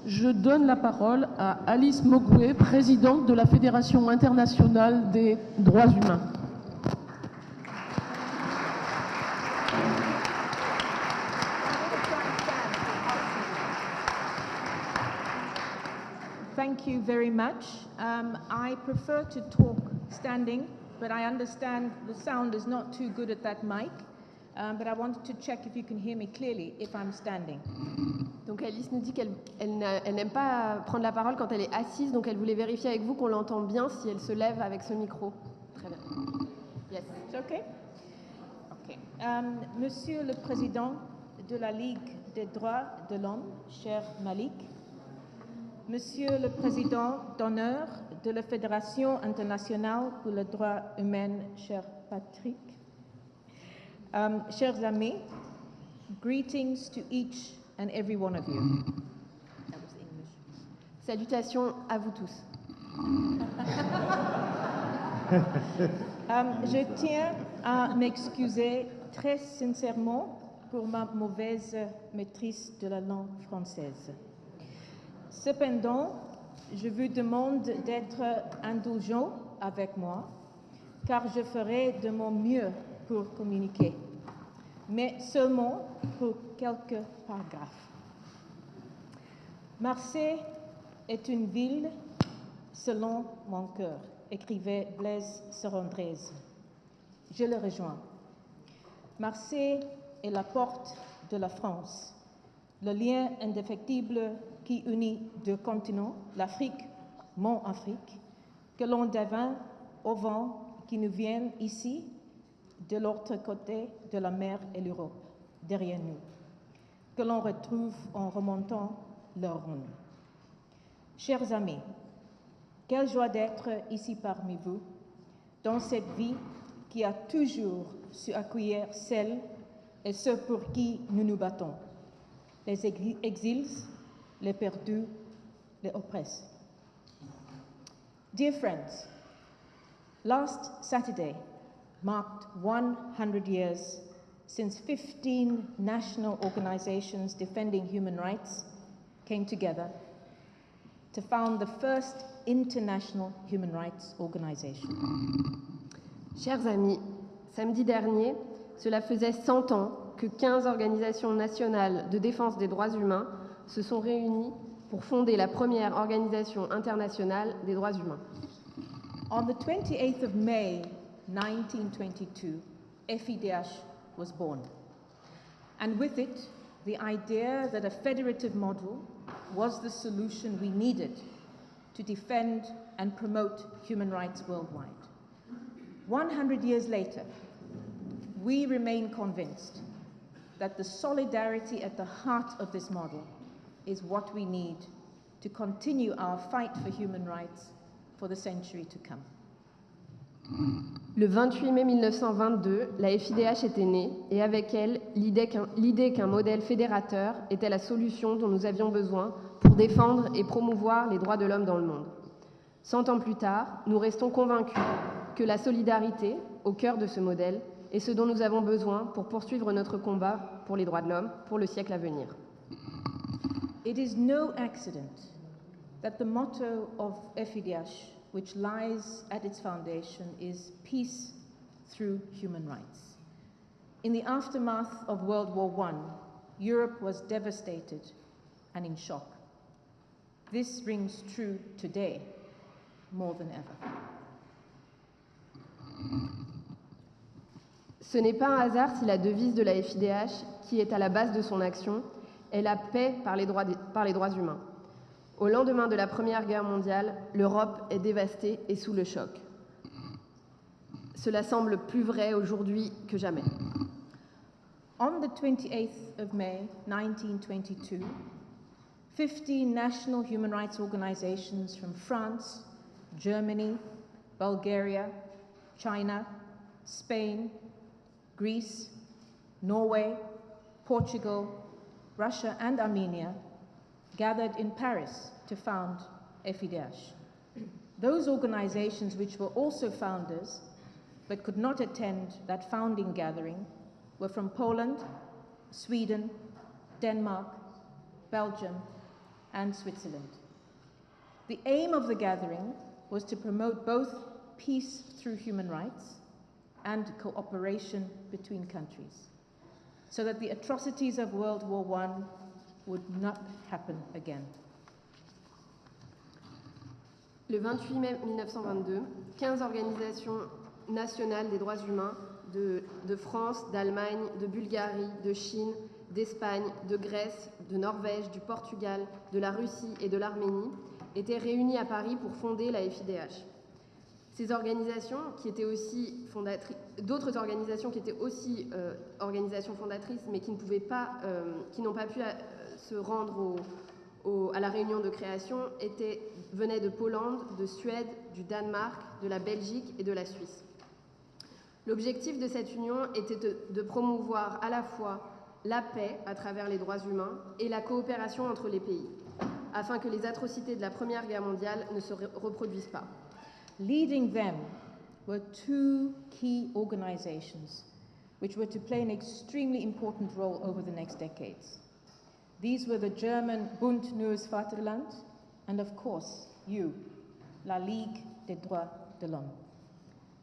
Je donne la parole à Alice Mogoué, présidente de la Fédération internationale des droits humains. Thank you very much. I prefer to talk standing, but I understand the sound is not too good at that mic. But I wanted to check if you can hear me clearly if I'm standing. Donc Alice nous dit qu'elle n'aime pas prendre la parole quand elle est assise, donc elle voulait vérifier avec vous qu'on l'entend bien si elle se lève avec ce micro. Très bien. Yes. It's okay? Okay. Monsieur le Président de la Ligue des droits de l'homme, cher Malik, Monsieur le Président d'honneur de la Fédération internationale pour les droits humains, cher Patrick, chers amis, greetings to each and every one of you. That was English. Salutations à vous tous. Je tiens à m'excuser très sincèrement pour ma mauvaise maîtrise de la langue française. Cependant, je vous demande d'être indulgent avec moi, car je ferai de mon mieux pour communiquer, mais seulement pour quelques paragraphes. Marseille est une ville selon mon cœur, écrivait Blaise Cenrandrez. Je le rejoins. Marseille est la porte de la France, le lien indéfectible qui unit deux continents, l'Afrique, mon Afrique, que l'on devint au vent qui nous viennent ici, de l'autre côté de la mer et l'Europe, derrière nous, que l'on retrouve en remontant le Rhône. Chers amis, quelle joie d'être ici parmi vous, dans cette vie qui a toujours su accueillir celles et ceux pour qui nous nous battons, les exils, les perdus, les oppressés. Dear friends, last Saturday marked 100 years since 15 national organizations defending human rights came together to found the first international human rights organization. Chers amis, samedi dernier, cela faisait 100 ans que 15 organisations nationales de défense des droits humains se sont réunies pour fonder la première organisation internationale des droits humains. On the 28th of May 1922, FIDH was born. And with it, the idea that a federative model was the solution we needed to defend and promote human rights worldwide. 100 years later, we remain convinced that the solidarity at the heart of this model is what we need to continue our fight for human rights for the century to come. Le 28 mai 1922, la FIDH était née et avec elle, l'idée qu'un modèle fédérateur était la solution dont nous avions besoin pour défendre et promouvoir les droits de l'homme dans le monde. 100 ans plus tard, nous restons convaincus que la solidarité, au cœur de ce modèle, est ce dont nous avons besoin pour poursuivre notre combat pour les droits de l'homme pour le siècle à venir. It is no accident that the motto of FIDH, which lies at its foundation, is peace through human rights. In the aftermath of World War I, Europe was devastated and in shock. This rings true today more than ever. Ce n'est pas un hasard si la devise de la FIDH, qui est à la base de son action, est la paix par les droits humains. Au lendemain de la Première Guerre mondiale, l'Europe est dévastée et sous le choc. Cela semble plus vrai aujourd'hui que jamais. On the 28th of May 1922, 50 national human rights organizations from France, Germany, Bulgaria, China, Spain, Greece, Norway, Portugal, Russia and Armenia gathered in Paris to found FIDH. Those organizations which were also founders but could not attend that founding gathering were from Poland, Sweden, Denmark, Belgium and Switzerland. The aim of the gathering was to promote both peace through human rights and cooperation between countries, so that the atrocities of World War I would not happen again. Le 28 mai 1922, 15 organisations nationales des droits humains de France, d'Allemagne, de Bulgarie, de Chine, d'Espagne, de Grèce, de Norvège, du Portugal, de la Russie et de l'Arménie étaient réunies à Paris pour fonder la FIDH. Ces organisations, qui étaient aussi d'autres organisations qui étaient aussi organisations fondatrices, mais qui ne pouvaient pas, qui n'ont pas pu se rendre à la réunion de création, venaient de Pologne, de Suède, du Danemark, de la Belgique et de la Suisse. L'objectif de cette union était de promouvoir à la fois la paix à travers les droits humains et la coopération entre les pays, afin que les atrocités de la Première Guerre mondiale ne se reproduisent pas. Leading them were two key organizations which were to play an extremely important role over the next decades. These were the German Bund Neues Vaterland and, of course, you, la Ligue des droits de l'homme.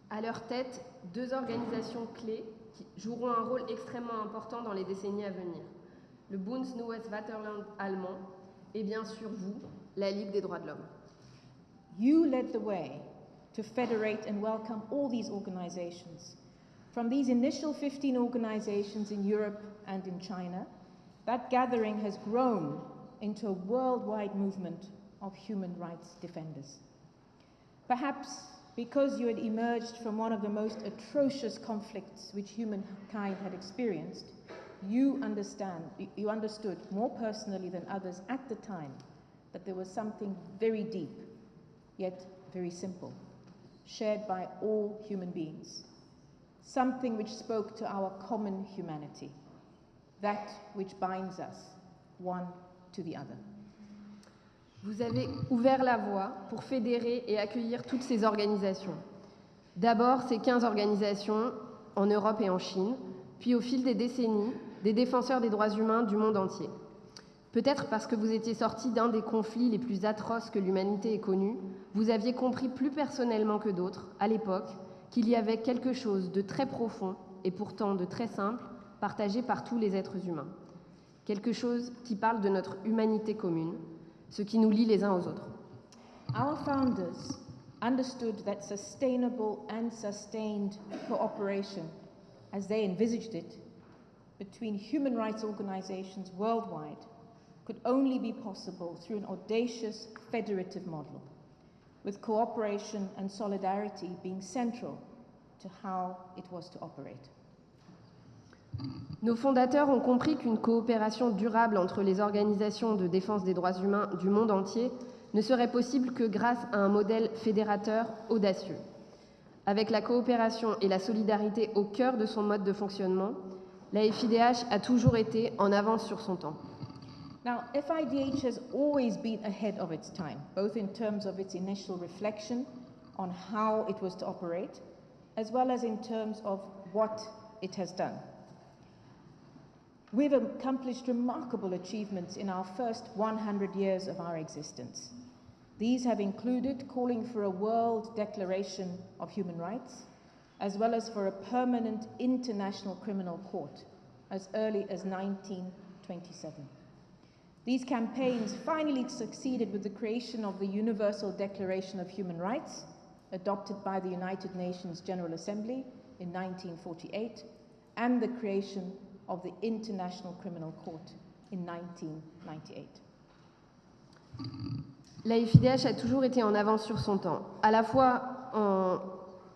À leur tête, deux organisations clés qui joueront un rôle extrêmement important dans les décennies à venir. Le Bund Neues Vaterland allemand et bien sûr vous, la Ligue des droits de l'homme. You led the way to federate and welcome all these organizations. From these initial 15 organizations in Europe and in China, that gathering has grown into a worldwide movement of human rights defenders. Perhaps because you had emerged from one of the most atrocious conflicts which humankind had experienced, you understood more personally than others at the time that there was something very deep, yet very simple, shared by all human beings, something which spoke to our common humanity, that which binds us one to the other. Vous avez ouvert la voie pour fédérer et accueillir toutes ces organisations. D'abord, ces 15 organisations en Europe et en Chine, puis au fil des décennies, des défenseurs des droits humains du monde entier. Peut-être parce que vous étiez sortis d'un des conflits les plus atroces que l'humanité ait connus, vous aviez compris plus personnellement que d'autres, à l'époque, qu'il y avait quelque chose de très profond et pourtant de très simple, partagé par tous les êtres humains. Quelque chose qui parle de notre humanité commune, ce qui nous lie les uns aux autres. Our founders understood that sustainable and sustained cooperation, as they envisaged it, between human rights organizations worldwide could only be possible through an audacious federative model, with cooperation and solidarity being central to how it was to operate. Nos fondateurs ont compris qu'une coopération durable entre les organisations de défense des droits humains du monde entier ne serait possible que grâce à un modèle fédérateur audacieux. Avec la coopération et la solidarité au cœur de son mode de fonctionnement, la FIDH a toujours été en avance sur son temps. Now, FIDH has always been ahead of its time, both in terms of its initial reflection on how it was to operate, as well as in terms of what it has done. We've accomplished remarkable achievements in our first 100 years of our existence. These have included calling for a World Declaration of Human Rights, as well as for a permanent international criminal court, as early as 1927. These campaigns finally succeeded with the creation of the Universal Declaration of Human Rights, adopted by the United Nations General Assembly in 1948, and the creation of the International Criminal Court in 1998. La FIDH a toujours été en avance sur son temps, à la fois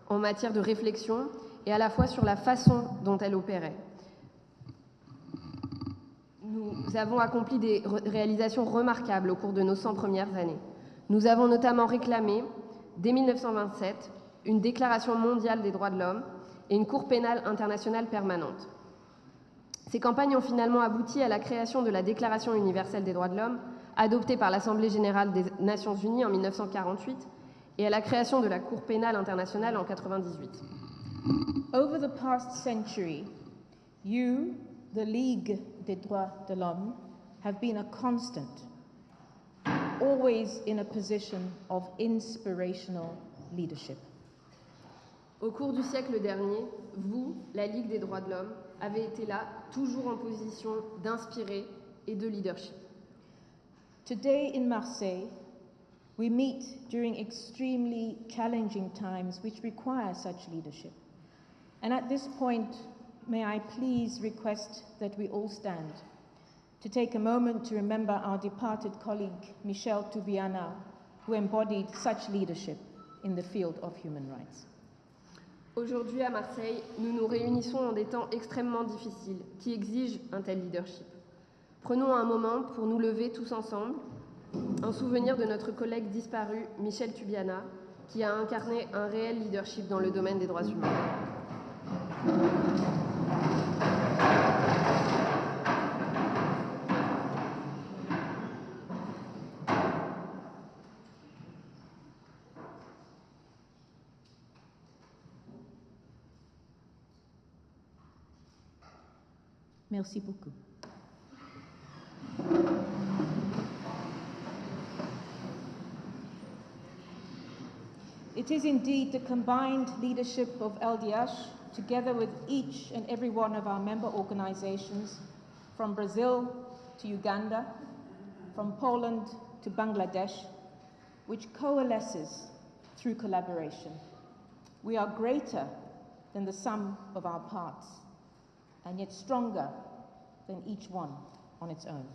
en matière de réflexion et à la fois sur la façon dont elle opérait. Nous avons accompli des réalisations remarquables au cours de nos 100 premières années. Nous avons notamment réclamé, dès 1927, une déclaration mondiale des droits de l'homme et une Cour pénale internationale permanente. Ces campagnes ont finalement abouti à la création de la Déclaration universelle des droits de l'homme, adoptée par l'Assemblée générale des Nations unies en 1948, et à la création de la Cour pénale internationale en 1998. Over the past century, you, the Ligue des droits de l'homme, have been a constant, always in a position of inspirational leadership. Au cours du siècle dernier, vous, la Ligue des droits de l'homme, avez été là, toujours en position d'inspirer et de leadership. Today in Marseille, we meet during extremely challenging times which require such leadership. And at this point, may I please request that we all stand to take a moment to remember our departed colleague, Michel Toubiana, who embodied such leadership in the field of human rights. Aujourd'hui à Marseille, nous nous réunissons en des temps extrêmement difficiles qui exigent un tel leadership. Prenons un moment pour nous lever tous ensemble en souvenir de notre collègue disparu, Michel Toubiana, qui a incarné un réel leadership dans le domaine des droits humains. Merci beaucoup. It is indeed the combined leadership of LDH, together with each and every one of our member organizations, from Brazil to Uganda, from Poland to Bangladesh, which coalesces through collaboration. We are greater than the sum of our parts, and yet stronger than each one on its own.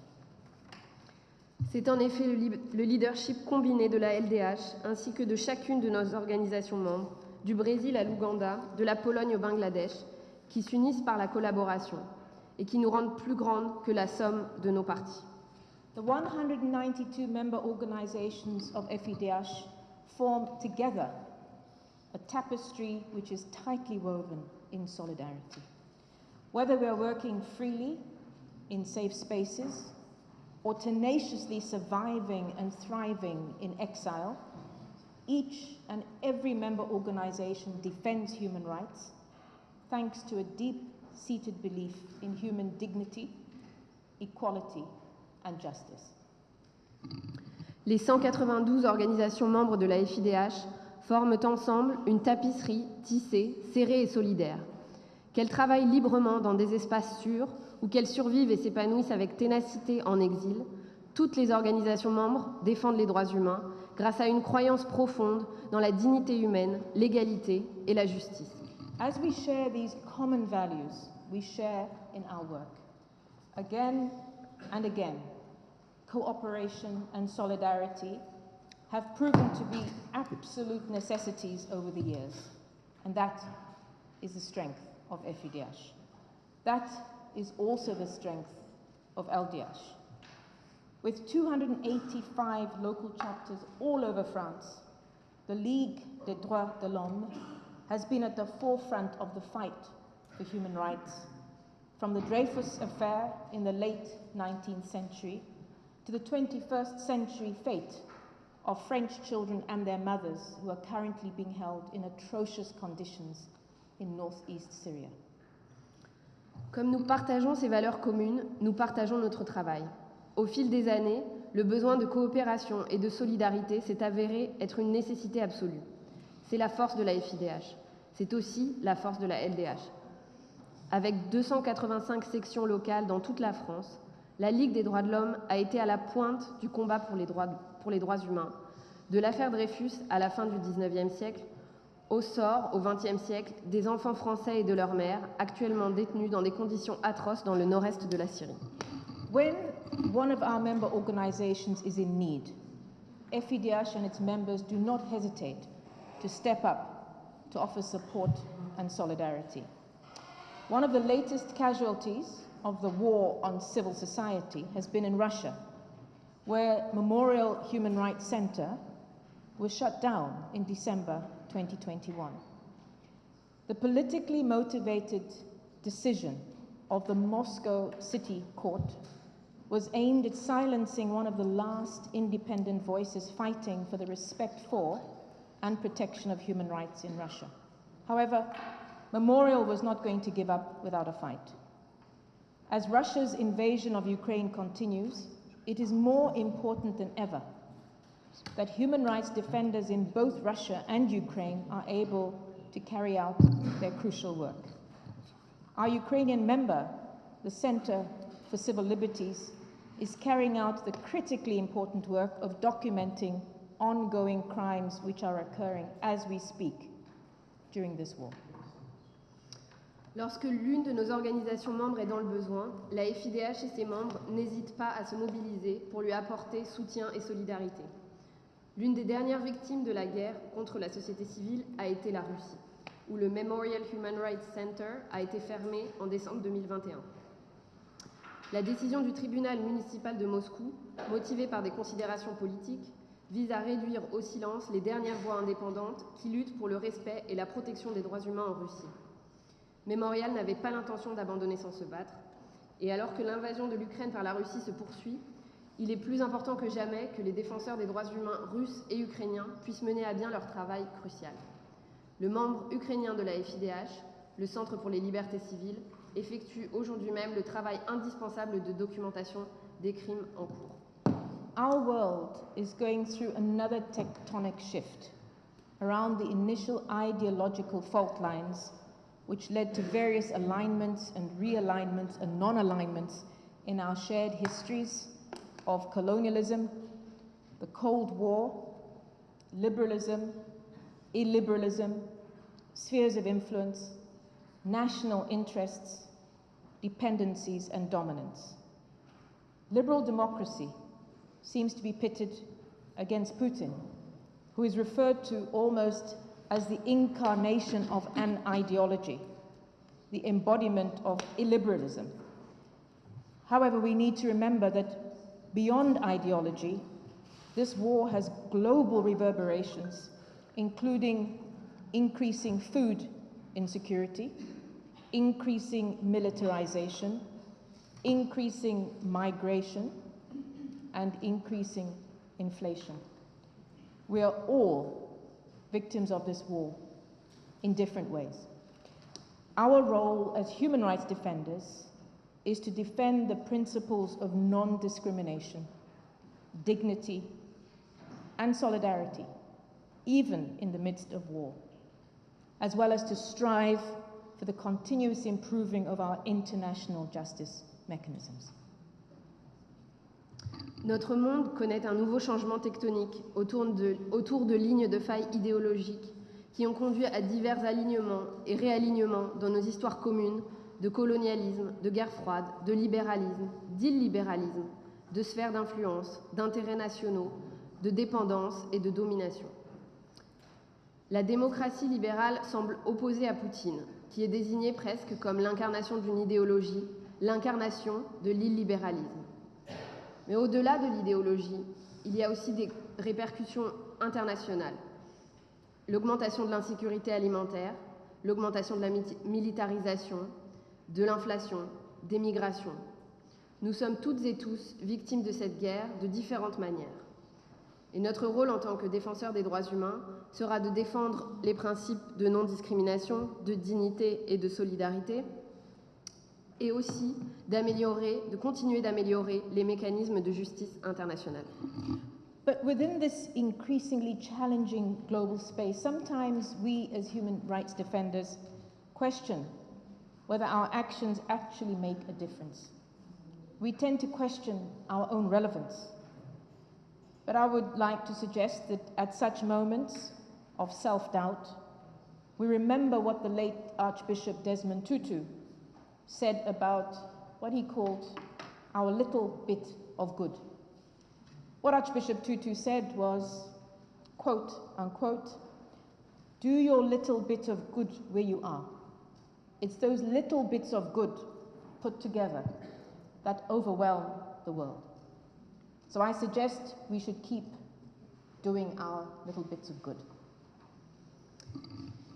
C'est en effet le leadership combiné de la LDH ainsi que de chacune de nos organisations membres, du Brésil à l'Ouganda, de la Pologne au Bangladesh, qui s'unissent par la collaboration et qui nous rendent plus grandes que la somme de nos partis. The 192 member organizations of FEDH form together a tapestry which is tightly woven in solidarity. Whether we are working freely in safe spaces or tenaciously surviving and thriving in exile, each and every member organization defends human rights thanks to a deep-seated belief in human dignity, equality and justice. Les 192 organisations membres de la FIDH forment ensemble une tapisserie tissée, serrée et solidaire. Qu'elles travaillent librement dans des espaces sûrs ou qu'elles survivent et s'épanouissent avec ténacité en exil, toutes les organisations membres défendent les droits humains grâce à une croyance profonde dans la dignité humaine, l'égalité et la justice. As we share these common values, we share in our work. Again and again, cooperation and solidarity have proven to be absolute necessities over the years, and that is the strength of FEDH. That is also the strength of LDH. With 285 local chapters all over France, the Ligue des droits de l'homme has been at the forefront of the fight for human rights, from the Dreyfus affair in the late 19th century to the 21st century fate of French children and their mothers who are currently being held in atrocious conditions in northeast Syria. Comme nous partageons ces valeurs communes, nous partageons notre travail. Au fil des années, le besoin de coopération et de solidarité s'est avéré être une nécessité absolue. C'est la force de la FIDH. C'est aussi la force de la LDH. Avec 285 sections locales dans toute la France, la Ligue des droits de l'homme a été à la pointe du combat pour les droits humains, de l'affaire Dreyfus à la fin du XIXe siècle, au sort, au XXe siècle, des enfants français et de leurs mères, actuellement détenus dans des conditions atroces dans le nord-est de la Syrie. When one of our member organizations is in need, FEDH and its members do not hesitate to step up to offer support and solidarity. One of the latest casualties of the war on civil society has been in Russia, where Memorial Human Rights Center was shut down in December 2021. The politically motivated decision of the Moscow City Court was aimed at silencing one of the last independent voices fighting for the respect for and protection of human rights in Russia. However, Memorial was not going to give up without a fight. As Russia's invasion of Ukraine continues, it is more important than ever that human rights defenders in both Russia and Ukraine are able to carry out their crucial work. Our Ukrainian member, the Center for Civil Liberties, is carrying out the critically important work of documenting ongoing crimes which are occurring as we speak during this war. Lorsque l'une de nos organisations membres est dans le besoin, la FIDH et ses membres n'hésitent pas à se mobiliser pour lui apporter soutien et solidarité. L'une des dernières victimes de la guerre contre la société civile a été la Russie, où le Memorial Human Rights Center a été fermé en décembre 2021. La décision du tribunal municipal de Moscou, motivée par des considérations politiques, vise à réduire au silence les dernières voix indépendantes qui luttent pour le respect et la protection des droits humains en Russie. Memorial n'avait pas l'intention d'abandonner sans se battre, et alors que l'invasion de l'Ukraine par la Russie se poursuit, il est plus important que jamais que les défenseurs des droits humains russes et ukrainiens puissent mener à bien leur travail crucial. Le membre ukrainien de la FIDH, le Centre pour les libertés civiles, effectue aujourd'hui même le travail indispensable de documentation des crimes en cours. Our world is going through another tectonic shift around the initial ideological fault lines which led to various alignments and realignments and non-alignments in our shared histories of colonialism, the Cold War, liberalism, illiberalism, spheres of influence, national interests, dependencies, and dominance. Liberal democracy seems to be pitted against Putin, who is referred to almost as the incarnation of an ideology, the embodiment of illiberalism. However, we need to remember that beyond ideology, this war has global reverberations, including increasing food insecurity, increasing militarization, increasing migration, and increasing inflation. We are all victims of this war in different ways. Our role as human rights defenders is to defend the principles of non-discrimination, dignity, and solidarity, even in the midst of war, as well as to strive for the continuous improving of our international justice mechanisms. Notre monde connaît un nouveau changement tectonique autour de lignes de faille idéologiques qui ont conduit à divers alignements et réalignements dans nos histoires communes de colonialisme, de guerre froide, de libéralisme, d'illibéralisme, de sphères d'influence, d'intérêts nationaux, de dépendance et de domination. La démocratie libérale semble opposée à Poutine, qui est désigné presque comme l'incarnation d'une idéologie, l'incarnation de l'illibéralisme. Mais au-delà de l'idéologie, il y a aussi des répercussions internationales. L'augmentation de l'insécurité alimentaire, l'augmentation de la militarisation, de l'inflation, des migrations. Nous sommes toutes et tous victimes de cette guerre de différentes manières. Et notre rôle en tant que défenseurs des droits humains sera de défendre les principes de non-discrimination, de dignité et de solidarité, et aussi de continuer d'améliorer les mécanismes de justice internationale. But within this increasingly challenging global space, sometimes we as human rights defenders question whether our actions actually make a difference. We tend to question our own relevance. But I would like to suggest that at such moments of self-doubt, we remember what the late Archbishop Desmond Tutu said about what he called our little bit of good. What Archbishop Tutu said was, quote, unquote, "Do your little bit of good where you are. It's those little bits of good put together that overwhelm the world." So I suggest we should keep doing our little bits of good.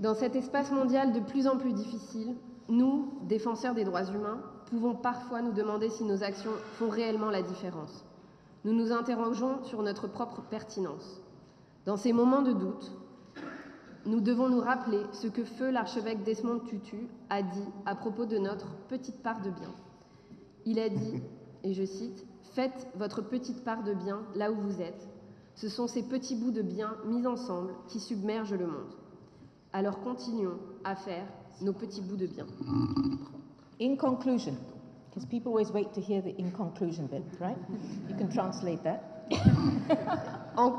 Dans cet espace mondial de plus en plus difficile, nous, défenseurs des droits humains, pouvons parfois nous demander si nos actions font réellement la différence. Nous nous interrogeons sur notre propre pertinence. Dans ces moments de doute, nous devons nous rappeler ce que feu l'archevêque Desmond Tutu a dit à propos de notre petite part de bien. Il a dit, et je cite, « Faites votre petite part de bien là où vous êtes. Ce sont ces petits bouts de bien mis ensemble qui submergent le monde. Alors continuons à faire nos petits bouts de bien. In conclusion, because people always wait to hear the in conclusion bit, right? You can translate that.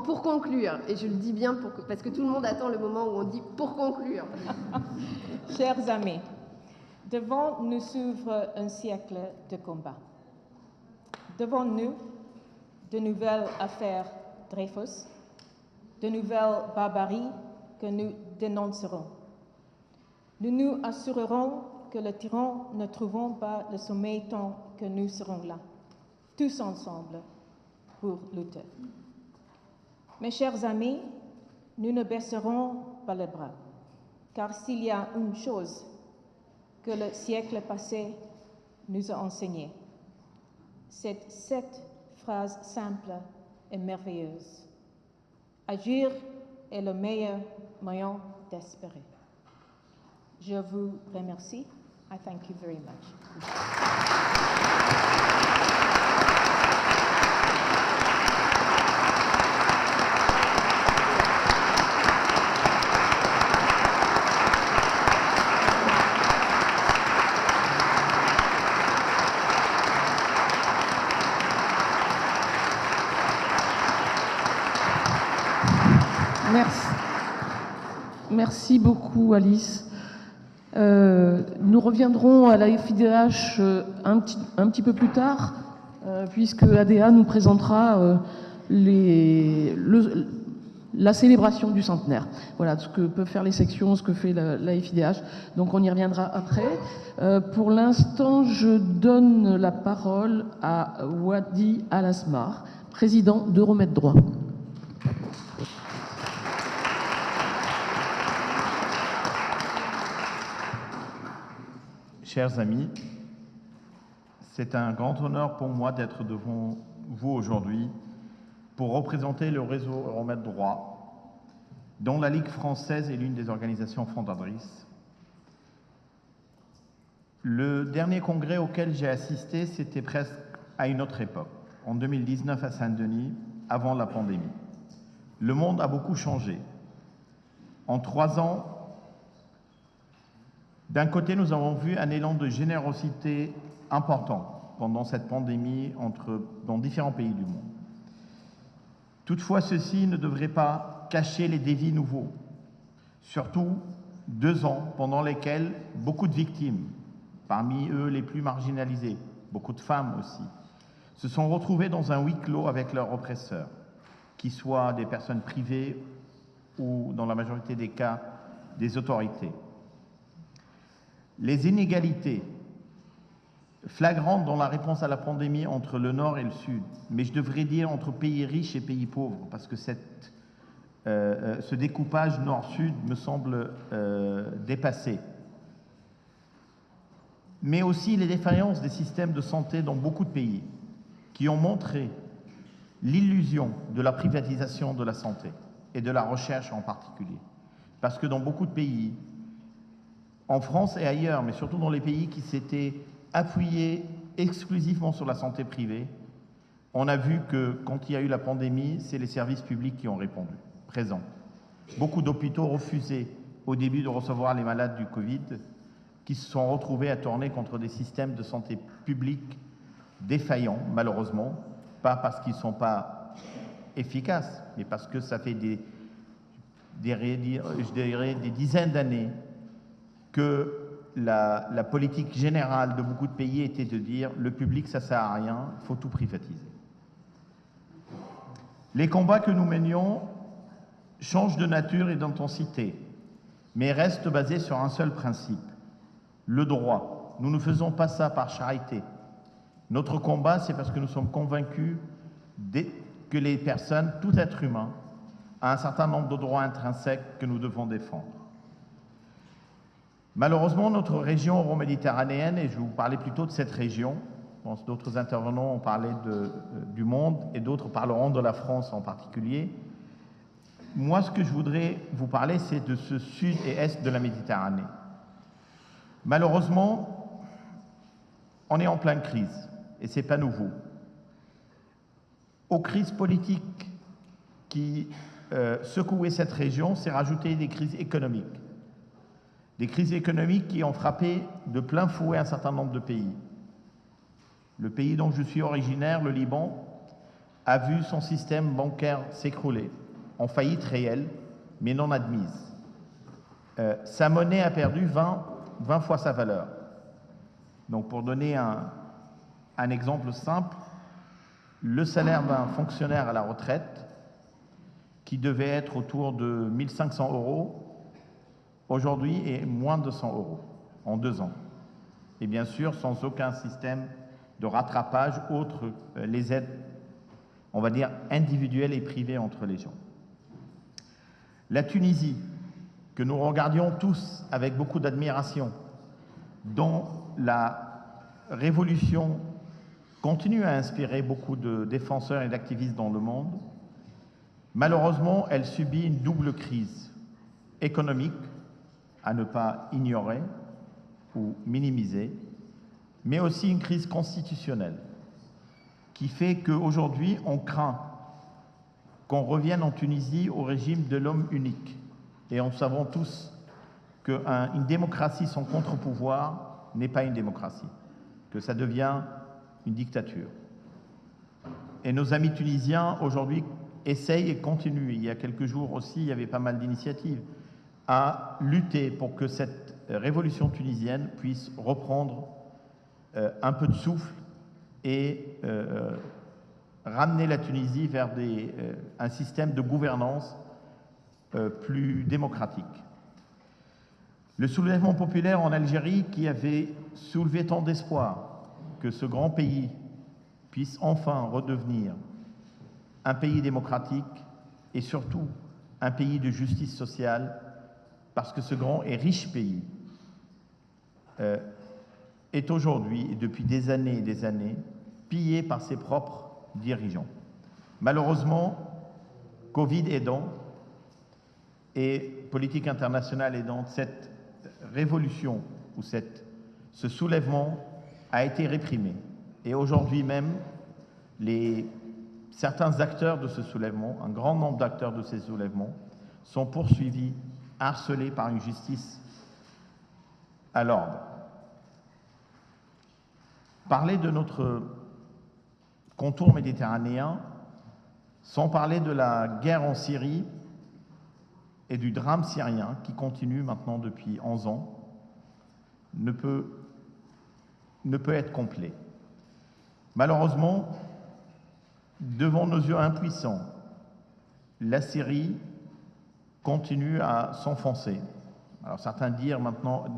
Pour conclure, et je le dis bien parce que tout le monde attend le moment où on dit « pour conclure ». Chers amis, devant nous s'ouvre un siècle de combat. Devant nous, de nouvelles affaires Dreyfus, de nouvelles barbaries que nous dénoncerons. Nous nous assurerons que le tyran ne trouveront pas le sommeil tant que nous serons là, tous ensemble, pour lutter. Mes chers amis, nous ne baisserons pas les bras, car s'il y a une chose que le siècle passé nous a enseignée, c'est cette phrase simple et merveilleuse. Agir est le meilleur moyen d'espérer. Je vous remercie. I thank you very much. Merci beaucoup, Alice. Nous reviendrons à la FIDH un petit peu plus tard, puisque ADA nous présentera la célébration du centenaire. Voilà ce que peuvent faire les sections, ce que fait la FIDH. Donc on y reviendra après. Pour l'instant, je donne la parole à Wadi Al-Asmar, président d'Euromed Droit. Chers amis, c'est un grand honneur pour moi d'être devant vous aujourd'hui pour représenter le réseau Euromed Droit, dont la Ligue française est l'une des organisations fondatrices. Le dernier congrès auquel j'ai assisté, c'était presque à une autre époque, en 2019 à Saint-Denis, avant la pandémie. Le monde a beaucoup changé. En 3 ans, d'un côté, nous avons vu un élan de générosité important pendant cette pandémie dans différents pays du monde. Toutefois, ceci ne devrait pas cacher les défis nouveaux, surtout 2 ans pendant lesquels beaucoup de victimes, parmi eux les plus marginalisés, beaucoup de femmes aussi, se sont retrouvées dans un huis clos avec leurs oppresseurs, qu'ils soient des personnes privées ou, dans la majorité des cas, des autorités. Les inégalités flagrantes dans la réponse à la pandémie entre le Nord et le Sud, mais je devrais dire entre pays riches et pays pauvres, parce que ce découpage Nord-Sud me semble dépassé. Mais aussi les défaillances des systèmes de santé dans beaucoup de pays, qui ont montré l'illusion de la privatisation de la santé et de la recherche en particulier. Parce que dans beaucoup de pays, en France et ailleurs, mais surtout dans les pays qui s'étaient appuyés exclusivement sur la santé privée, on a vu que quand il y a eu la pandémie, c'est les services publics qui ont répondu, présents. Beaucoup d'hôpitaux refusaient au début de recevoir les malades du Covid, qui se sont retrouvés à tourner contre des systèmes de santé publique défaillants, malheureusement, pas parce qu'ils ne sont pas efficaces, mais parce que ça fait des dizaines d'années que la politique générale de beaucoup de pays était de dire le public ça sert à rien, il faut tout privatiser. Les combats que nous menions changent de nature et d'intensité, mais restent basés sur un seul principe, le droit. Nous ne faisons pas ça par charité. Notre combat, c'est parce que nous sommes convaincus que les personnes, tout être humain, a un certain nombre de droits intrinsèques que nous devons défendre. Malheureusement, notre région euro-méditerranéenne, et je vais vous parler plutôt de cette région, je pense d'autres intervenants ont parlé du monde et d'autres parleront de la France en particulier. Moi, ce que je voudrais vous parler, c'est de ce sud et est de la Méditerranée. Malheureusement, on est en pleine crise, et ce n'est pas nouveau. Aux crises politiques qui secouait cette région s'est rajouté des crises économiques. Des crises économiques qui ont frappé de plein fouet un certain nombre de pays. Le pays dont je suis originaire, le Liban, a vu son système bancaire s'écrouler, en faillite réelle, mais non admise. Sa monnaie a perdu 20 fois sa valeur. Donc pour donner un exemple simple, le salaire d'un fonctionnaire à la retraite, qui devait être autour de 1 500 €, aujourd'hui est moins de 200 € en 2 ans. Et bien sûr, sans aucun système de rattrapage autre les aides, on va dire, individuelles et privées entre les gens. La Tunisie, que nous regardions tous avec beaucoup d'admiration, dont la révolution continue à inspirer beaucoup de défenseurs et d'activistes dans le monde, malheureusement, elle subit une double crise économique, à ne pas ignorer ou minimiser, mais aussi une crise constitutionnelle qui fait qu'aujourd'hui, on craint qu'on revienne en Tunisie au régime de l'homme unique. Et nous savons tous qu'une démocratie sans contre-pouvoir n'est pas une démocratie, que ça devient une dictature. Et nos amis tunisiens, aujourd'hui, essayent et continuent. Il y a quelques jours aussi, il y avait pas mal d'initiatives à lutter pour que cette révolution tunisienne puisse reprendre un peu de souffle et ramener la Tunisie vers un système de gouvernance plus démocratique. Le soulèvement populaire en Algérie, qui avait soulevé tant d'espoir que ce grand pays puisse enfin redevenir un pays démocratique et surtout un pays de justice sociale, parce que ce grand et riche pays est aujourd'hui, et depuis des années, pillé par ses propres dirigeants. Malheureusement, Covid aidant et politique internationale aidant, cette révolution ou ce soulèvement a été réprimé. Et aujourd'hui même, certains acteurs de ce soulèvement, un grand nombre d'acteurs de ces soulèvements, sont poursuivis, harcelés par une justice à l'ordre. Parler de notre contour méditerranéen, sans parler de la guerre en Syrie et du drame syrien qui continue maintenant depuis 11 ans, ne peut être complet. Malheureusement, devant nos yeux impuissants, la Syrie continue à s'enfoncer. Alors certains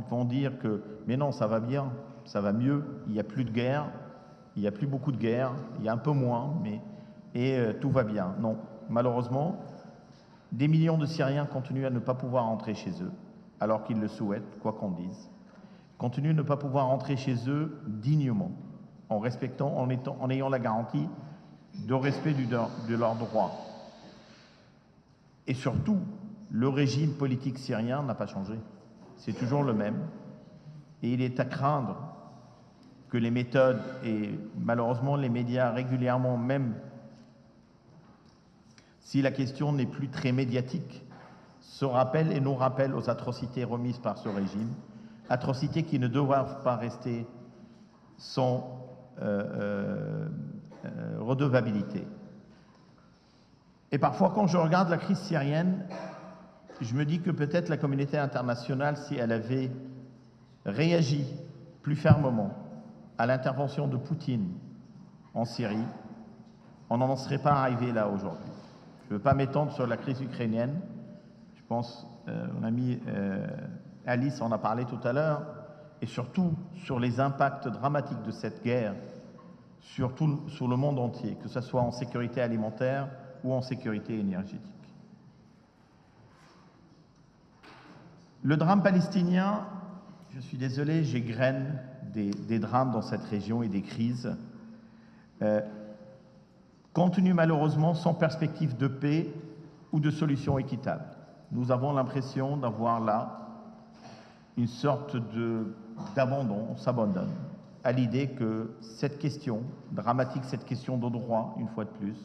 vont dire que mais non, ça va bien, ça va mieux, il n'y a plus de guerre, il n'y a plus beaucoup de guerre, il y a un peu moins, et tout va bien. Non, malheureusement, des millions de Syriens continuent à ne pas pouvoir rentrer chez eux, alors qu'ils le souhaitent, quoi qu'on dise. Continuent à ne pas pouvoir rentrer chez eux dignement, en ayant la garantie de respect de leurs droits. Et surtout, le régime politique syrien n'a pas changé. C'est toujours le même. Et il est à craindre que les méthodes, et malheureusement les médias régulièrement, même si la question n'est plus très médiatique, se rappellent et nous rappellent aux atrocités remises par ce régime, atrocités qui ne doivent pas rester sans redevabilité. Et parfois, quand je regarde la crise syrienne, je me dis que peut-être la communauté internationale, si elle avait réagi plus fermement à l'intervention de Poutine en Syrie, on n'en serait pas arrivé là aujourd'hui. Je ne veux pas m'étendre sur la crise ukrainienne. Je pense, mon amie Alice en a parlé tout à l'heure, et surtout sur les impacts dramatiques de cette guerre sur le monde entier, que ce soit en sécurité alimentaire ou en sécurité énergétique. Le drame palestinien, je suis désolé, j'égrène des drames dans cette région et des crises, continue malheureusement sans perspective de paix ou de solution équitable. Nous avons l'impression d'avoir là une sorte d'abandon, on s'abandonne à l'idée que cette question dramatique, cette question de droit, une fois de plus,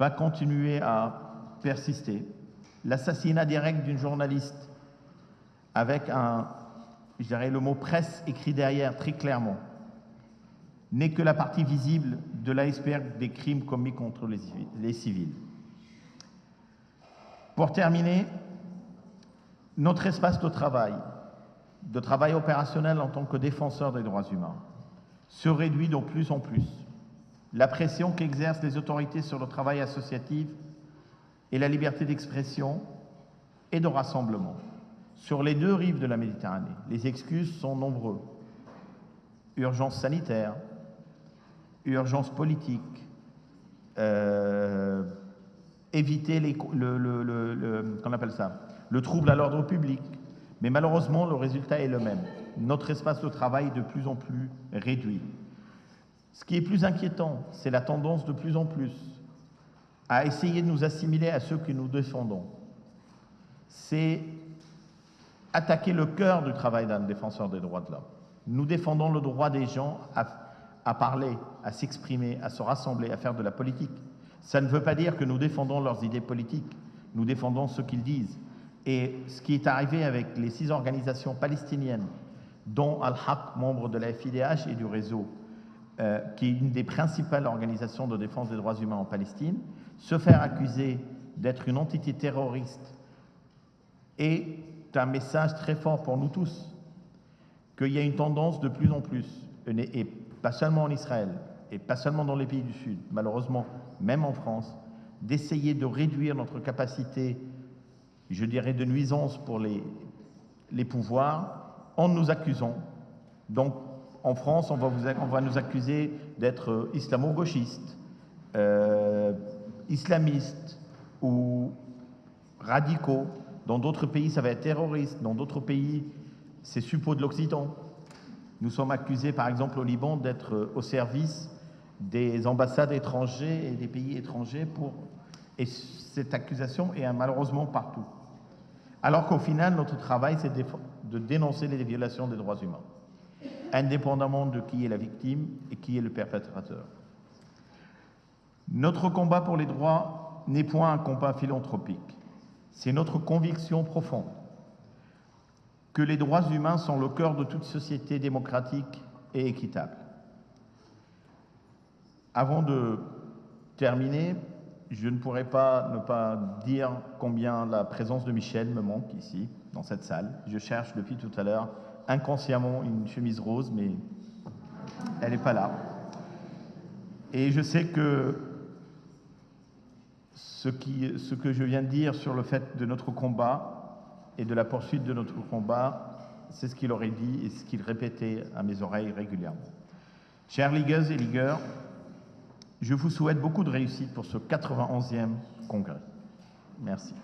va continuer à persister. L'assassinat direct d'une journaliste avec je dirais le mot presse écrit derrière très clairement, n'est que la partie visible de l'iceberg des crimes commis contre les civils. Pour terminer, notre espace de travail opérationnel en tant que défenseur des droits humains, se réduit de plus en plus. La pression qu'exercent les autorités sur le travail associatif et la liberté d'expression et de rassemblement sur les deux rives de la Méditerranée. Les excuses sont nombreuses. Urgence sanitaire, urgence politique, éviter qu'on appelle ça, le trouble à l'ordre public. Mais malheureusement, le résultat est le même. Notre espace de travail est de plus en plus réduit. Ce qui est plus inquiétant, c'est la tendance de plus en plus à essayer de nous assimiler à ceux que nous défendons. C'est attaquer le cœur du travail d'un défenseur des droits de l'homme. Nous défendons le droit des gens à parler, à s'exprimer, à se rassembler, à faire de la politique. Ça ne veut pas dire que nous défendons leurs idées politiques. Nous défendons ce qu'ils disent. Et ce qui est arrivé avec les 6 organisations palestiniennes, dont Al-Haq, membre de la FIDH et du réseau, qui est une des principales organisations de défense des droits humains en Palestine, se faire accuser d'être une entité terroriste est un message très fort pour nous tous, qu'il y a une tendance de plus en plus, et pas seulement en Israël, et pas seulement dans les pays du Sud, malheureusement, même en France, d'essayer de réduire notre capacité, je dirais, de nuisance pour les pouvoirs en nous accusant. Donc, en France, on va nous accuser d'être islamo-gauchistes, islamistes ou radicaux. Dans d'autres pays, ça va être terroriste. Dans d'autres pays, c'est suppôt de l'Occident. Nous sommes accusés, par exemple, au Liban, d'être au service des ambassades étrangères et des pays étrangers et cette accusation est malheureusement partout. Alors qu'au final, notre travail, c'est de dénoncer les violations des droits humains, indépendamment de qui est la victime et qui est le perpétrateur. Notre combat pour les droits n'est point un combat philanthropique. C'est notre conviction profonde que les droits humains sont le cœur de toute société démocratique et équitable. Avant de terminer, je ne pourrais pas ne pas dire combien la présence de Michel me manque ici, dans cette salle. Je cherche depuis tout à l'heure inconsciemment une chemise rose, mais elle n'est pas là. Et je sais que ce que je viens de dire sur le fait de notre combat et de la poursuite de notre combat, c'est ce qu'il aurait dit et ce qu'il répétait à mes oreilles régulièrement. Chères ligueuses et ligueurs, je vous souhaite beaucoup de réussite pour ce 91e congrès. Merci.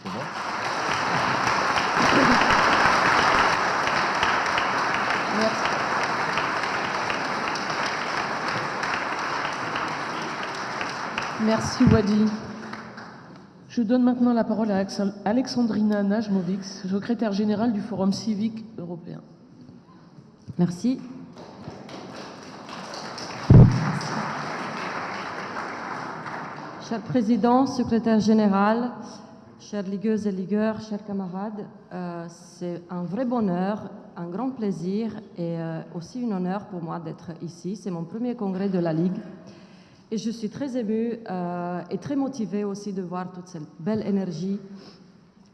C'est bon ? Merci Wadi. Je donne maintenant la parole à Alexandrina Najmovic, secrétaire générale du Forum civique européen. Merci. Cher Président, Secrétaire général, chères ligueuses et ligueurs, chers camarades, c'est un vrai bonheur, un grand plaisir et aussi un honneur pour moi d'être ici. C'est mon premier congrès de la Ligue et je suis très émue et très motivée aussi de voir toute cette belle énergie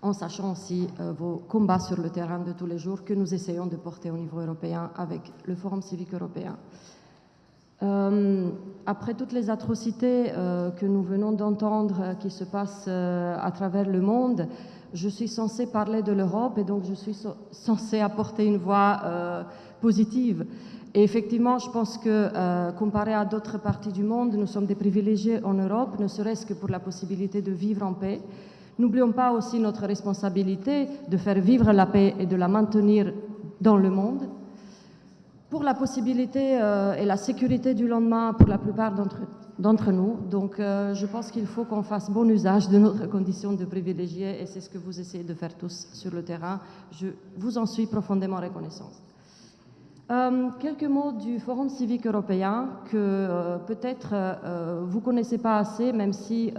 en sachant aussi vos combats sur le terrain de tous les jours que nous essayons de porter au niveau européen avec le Forum civique européen. Après toutes les atrocités que nous venons d'entendre qui se passent à travers le monde, je suis censée parler de l'Europe et donc je suis censée apporter une voix positive. Et effectivement, je pense que comparé à d'autres parties du monde, nous sommes des privilégiés en Europe, ne serait-ce que pour la possibilité de vivre en paix. N'oublions pas aussi notre responsabilité de faire vivre la paix et de la maintenir dans le monde. Pour la possibilité et la sécurité du lendemain pour la plupart d'entre nous. Donc je pense qu'il faut qu'on fasse bon usage de notre condition de privilégiés et c'est ce que vous essayez de faire tous sur le terrain. Je vous en suis profondément reconnaissante. Quelques mots du Forum civique européen que peut-être vous ne connaissez pas assez, même si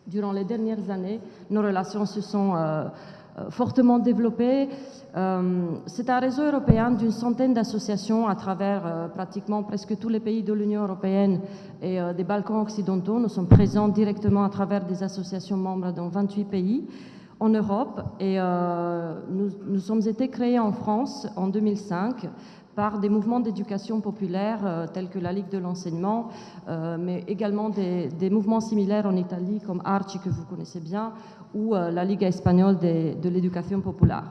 durant les dernières années, nos relations se sont fortement développées. C'est un réseau européen d'une centaine d'associations à travers pratiquement presque tous les pays de l'Union européenne et des Balkans occidentaux. Nous sommes présents directement à travers des associations membres dans 28 pays en Europe et nous sommes été créés en France en 2005 par des mouvements d'éducation populaire tels que la Ligue de l'enseignement, mais également des mouvements similaires en Italie comme Arci que vous connaissez bien ou la Ligue espagnole de l'éducation populaire.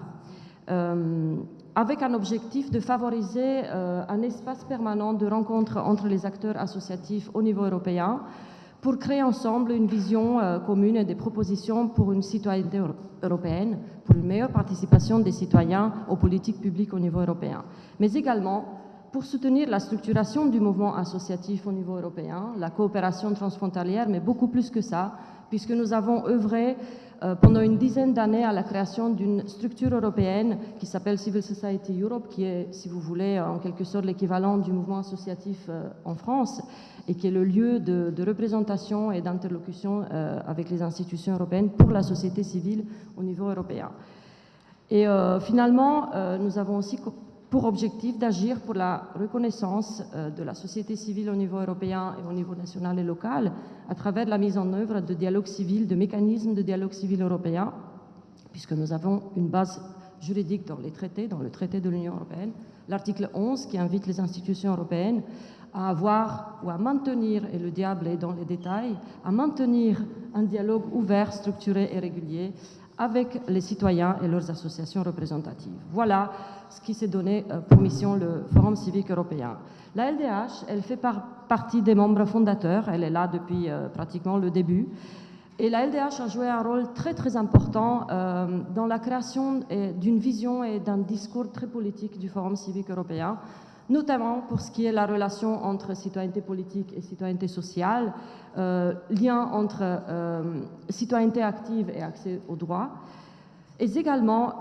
Avec un objectif de favoriser un espace permanent de rencontre entre les acteurs associatifs au niveau européen pour créer ensemble une vision commune et des propositions pour une citoyenneté européenne, pour une meilleure participation des citoyens aux politiques publiques au niveau européen, mais également pour soutenir la structuration du mouvement associatif au niveau européen, la coopération transfrontalière, mais beaucoup plus que ça, puisque nous avons œuvré pendant une dizaine d'années à la création d'une structure européenne qui s'appelle Civil Society Europe, qui est, si vous voulez, en quelque sorte l'équivalent du mouvement associatif en France et qui est le lieu de représentation et d'interlocution avec les institutions européennes pour la société civile au niveau européen. Et finalement, nous avons aussi pour objectif d'agir pour la reconnaissance de la société civile au niveau européen et au niveau national et local à travers la mise en œuvre de dialogues civils, de mécanismes de dialogue civil européen, puisque nous avons une base juridique dans les traités, dans le traité de l'Union européenne, l'article 11 qui invite les institutions européennes à avoir ou à maintenir, et le diable est dans les détails, à maintenir un dialogue ouvert, structuré et régulier avec les citoyens et leurs associations représentatives. Voilà ce qui s'est donné pour mission le Forum civique européen. La LDH, elle fait partie des membres fondateurs, elle est là depuis pratiquement le début, et la LDH a joué un rôle très très important dans la création d'une vision et d'un discours très politique du Forum civique européen, notamment pour ce qui est la relation entre citoyenneté politique et citoyenneté sociale, lien entre citoyenneté active et accès aux droits, et également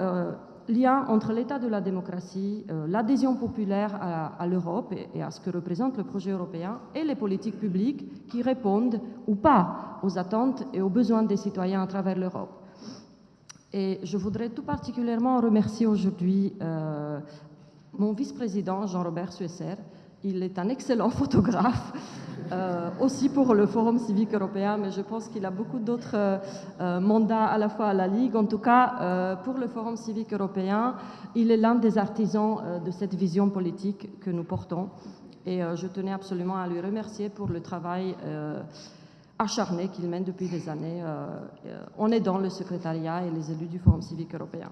lien entre l'état de la démocratie, l'adhésion populaire à l'Europe et à ce que représente le projet européen, et les politiques publiques qui répondent ou pas aux attentes et aux besoins des citoyens à travers l'Europe. Et je voudrais tout particulièrement remercier aujourd'hui mon vice-président, Jean-Robert Suesser. Il est un excellent photographe, aussi pour le Forum civique européen, mais je pense qu'il a beaucoup d'autres mandats à la fois à la Ligue. En tout cas, pour le Forum civique européen, il est l'un des artisans de cette vision politique que nous portons. Et je tenais absolument à lui remercier pour le travail acharné qu'il mène depuis des années en aidant le secrétariat et les élus du Forum civique européen.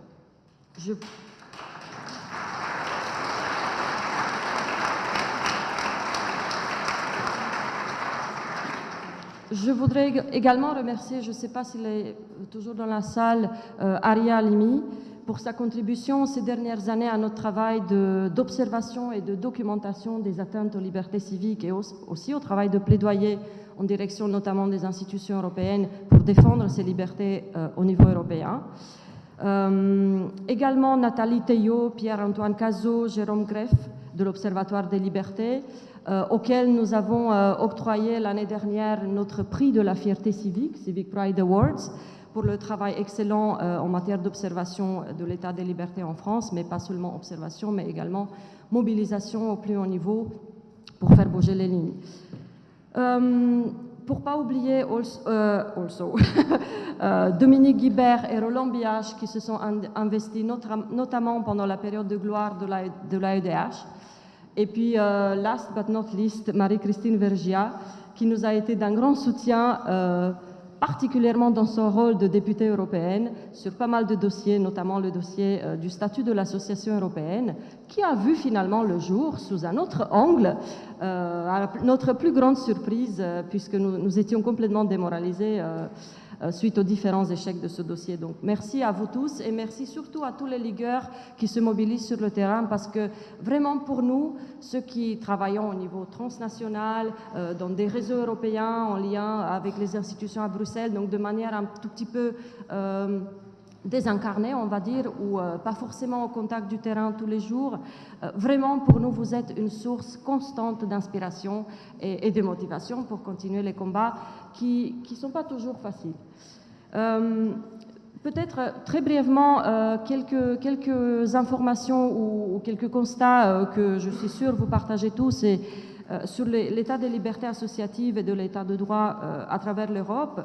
Je voudrais également remercier, je ne sais pas s'il est toujours dans la salle, Aria Halimi, pour sa contribution ces dernières années à notre travail d'observation et de documentation des atteintes aux libertés civiques et aussi au travail de plaidoyer en direction notamment des institutions européennes pour défendre ces libertés au niveau européen. Également Nathalie Théiot, Pierre-Antoine Cazot, Jérôme Greff de l'Observatoire des libertés, auquel nous avons octroyé l'année dernière notre prix de la fierté civique, Civic Pride Awards, pour le travail excellent en matière d'observation de l'état des libertés en France, mais pas seulement observation, mais également mobilisation au plus haut niveau pour faire bouger les lignes. Pour ne pas oublier Dominique Guibert et Roland Biache qui se sont investis notamment pendant la période de gloire de l'AEDH. Et puis, last but not least, Marie-Christine Vergia, qui nous a été d'un grand soutien, particulièrement dans son rôle de députée européenne, sur pas mal de dossiers, notamment le dossier du statut de l'association européenne, qui a vu finalement le jour sous un autre angle, à notre plus grande surprise, puisque nous étions complètement démoralisés suite aux différents échecs de ce dossier. Donc merci à vous tous et merci surtout à tous les ligueurs qui se mobilisent sur le terrain parce que vraiment pour nous, ceux qui travaillons au niveau transnational, dans des réseaux européens en lien avec les institutions à Bruxelles, donc de manière un tout petit peu désincarné, on va dire, ou pas forcément au contact du terrain tous les jours. Vraiment, pour nous, vous êtes une source constante d'inspiration et de motivation pour continuer les combats qui ne sont pas toujours faciles. Peut-être très brièvement quelques informations ou quelques constats que je suis sûre vous partagez tous et, sur l'état des libertés associatives et de l'état de droit à travers l'Europe.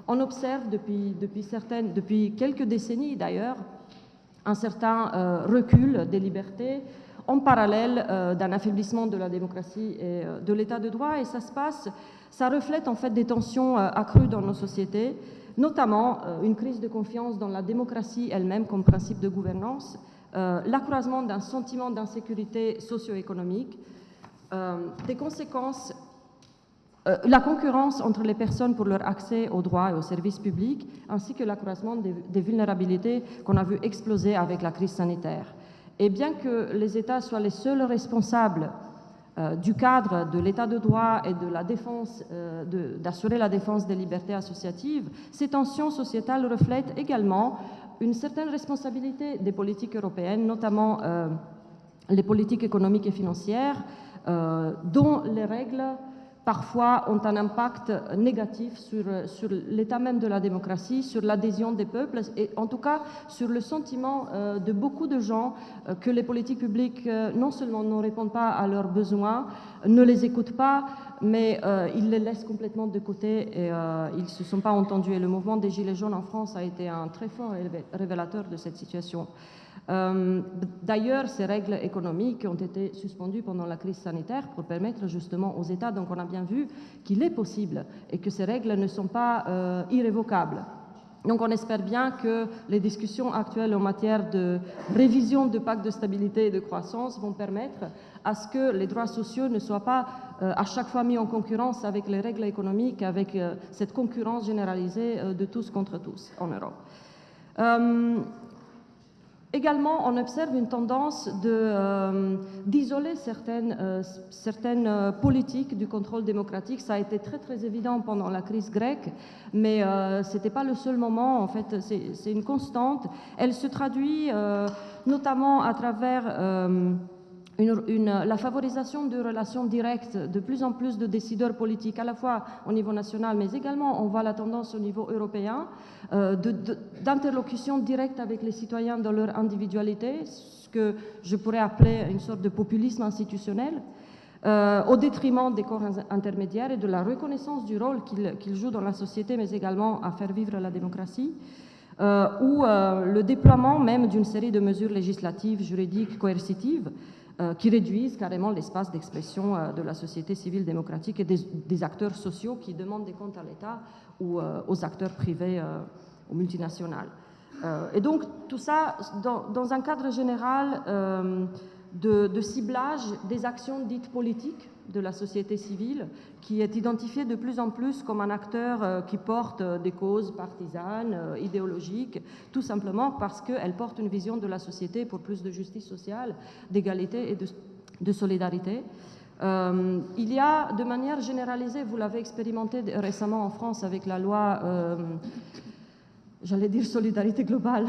On observe depuis quelques décennies d'ailleurs un certain recul des libertés en parallèle d'un affaiblissement de la démocratie et de l'état de droit, et ça reflète en fait des tensions accrues dans nos sociétés, notamment une crise de confiance dans la démocratie elle-même comme principe de gouvernance, l'accroissement d'un sentiment d'insécurité socio-économique, des conséquences, la concurrence entre les personnes pour leur accès aux droits et aux services publics, ainsi que l'accroissement des vulnérabilités qu'on a vu exploser avec la crise sanitaire. Et bien que les États soient les seuls responsables du cadre de l'état de droit et de la défense, d'assurer la défense des libertés associatives, ces tensions sociétales reflètent également une certaine responsabilité des politiques européennes, notamment les politiques économiques et financières, dont les règles parfois ont un impact négatif sur l'état même de la démocratie, sur l'adhésion des peuples et en tout cas sur le sentiment de beaucoup de gens que les politiques publiques non seulement ne répondent pas à leurs besoins, ne les écoutent pas, mais ils les laissent complètement de côté et ils ne se sont pas entendus. Et le mouvement des Gilets jaunes en France a été un très fort révélateur de cette situation. D'ailleurs, ces règles économiques ont été suspendues pendant la crise sanitaire pour permettre justement aux États, donc on a bien vu qu'il est possible et que ces règles ne sont pas irrévocables. Donc on espère bien que les discussions actuelles en matière de révision du pacte de stabilité et de croissance vont permettre à ce que les droits sociaux ne soient pas à chaque fois mis en concurrence avec les règles économiques, avec cette concurrence généralisée de tous contre tous en Europe. Également, on observe une tendance d'isoler certaines politiques du contrôle démocratique. Ça a été très très évident pendant la crise grecque, mais ce n'était pas le seul moment. En fait, c'est une constante. Elle se traduit notamment à travers la favorisation de relations directes de plus en plus de décideurs politiques, à la fois au niveau national, mais également on voit la tendance au niveau européen, d'interlocution directe avec les citoyens dans leur individualité, ce que je pourrais appeler une sorte de populisme institutionnel, au détriment des corps intermédiaires et de la reconnaissance du rôle qu'ils jouent dans la société, mais également à faire vivre la démocratie. Ou le déploiement même d'une série de mesures législatives, juridiques, coercitives, qui réduisent carrément l'espace d'expression de la société civile démocratique et des acteurs sociaux qui demandent des comptes à l'État ou aux acteurs privés, aux multinationales. Et donc tout ça dans un cadre général de ciblage des actions dites politiques de la société civile, qui est identifiée de plus en plus comme un acteur qui porte des causes partisanes, idéologiques, tout simplement parce qu'elle porte une vision de la société pour plus de justice sociale, d'égalité et de solidarité. Il y a de manière généralisée, vous l'avez expérimenté récemment en France avec la loi, j'allais dire solidarité globale,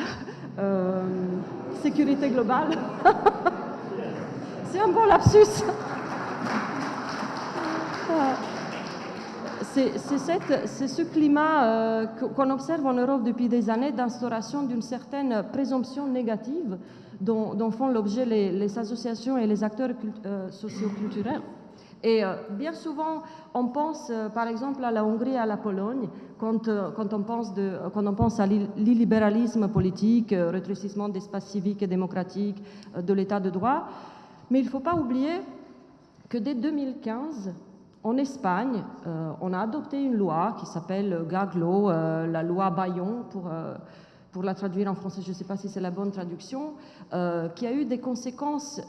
sécurité globale. C'est un bon lapsus. C'est ce climat qu'on observe en Europe depuis des années d'instauration d'une certaine présomption négative dont font l'objet les associations et les acteurs socioculturels. Et bien souvent, on pense par exemple à la Hongrie et à la Pologne quand on pense à l'illibéralisme politique, rétrécissement d'espace civique et démocratique, de l'état de droit. Mais il ne faut pas oublier que dès 2015, en Espagne, on a adopté une loi qui s'appelle Gaglo, la loi Bayon, pour la traduire en français, je ne sais pas si c'est la bonne traduction, qui a eu des conséquences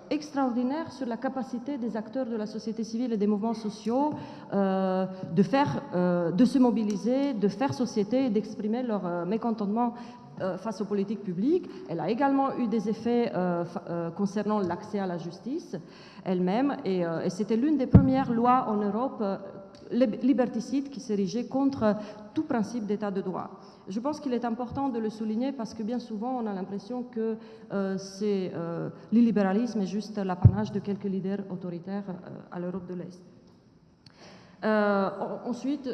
extraordinaires sur la capacité des acteurs de la société civile et des mouvements sociaux de se mobiliser, de faire société et d'exprimer leur mécontentement face aux politiques publiques. Elle a également eu des effets concernant l'accès à la justice elle-même, et c'était l'une des premières lois en Europe liberticide qui s'érigeait contre tout principe d'état de droit. Je pense qu'il est important de le souligner parce que bien souvent on a l'impression que l'illibéralisme est juste l'apanage de quelques leaders autoritaires à l'Europe de l'Est. Ensuite,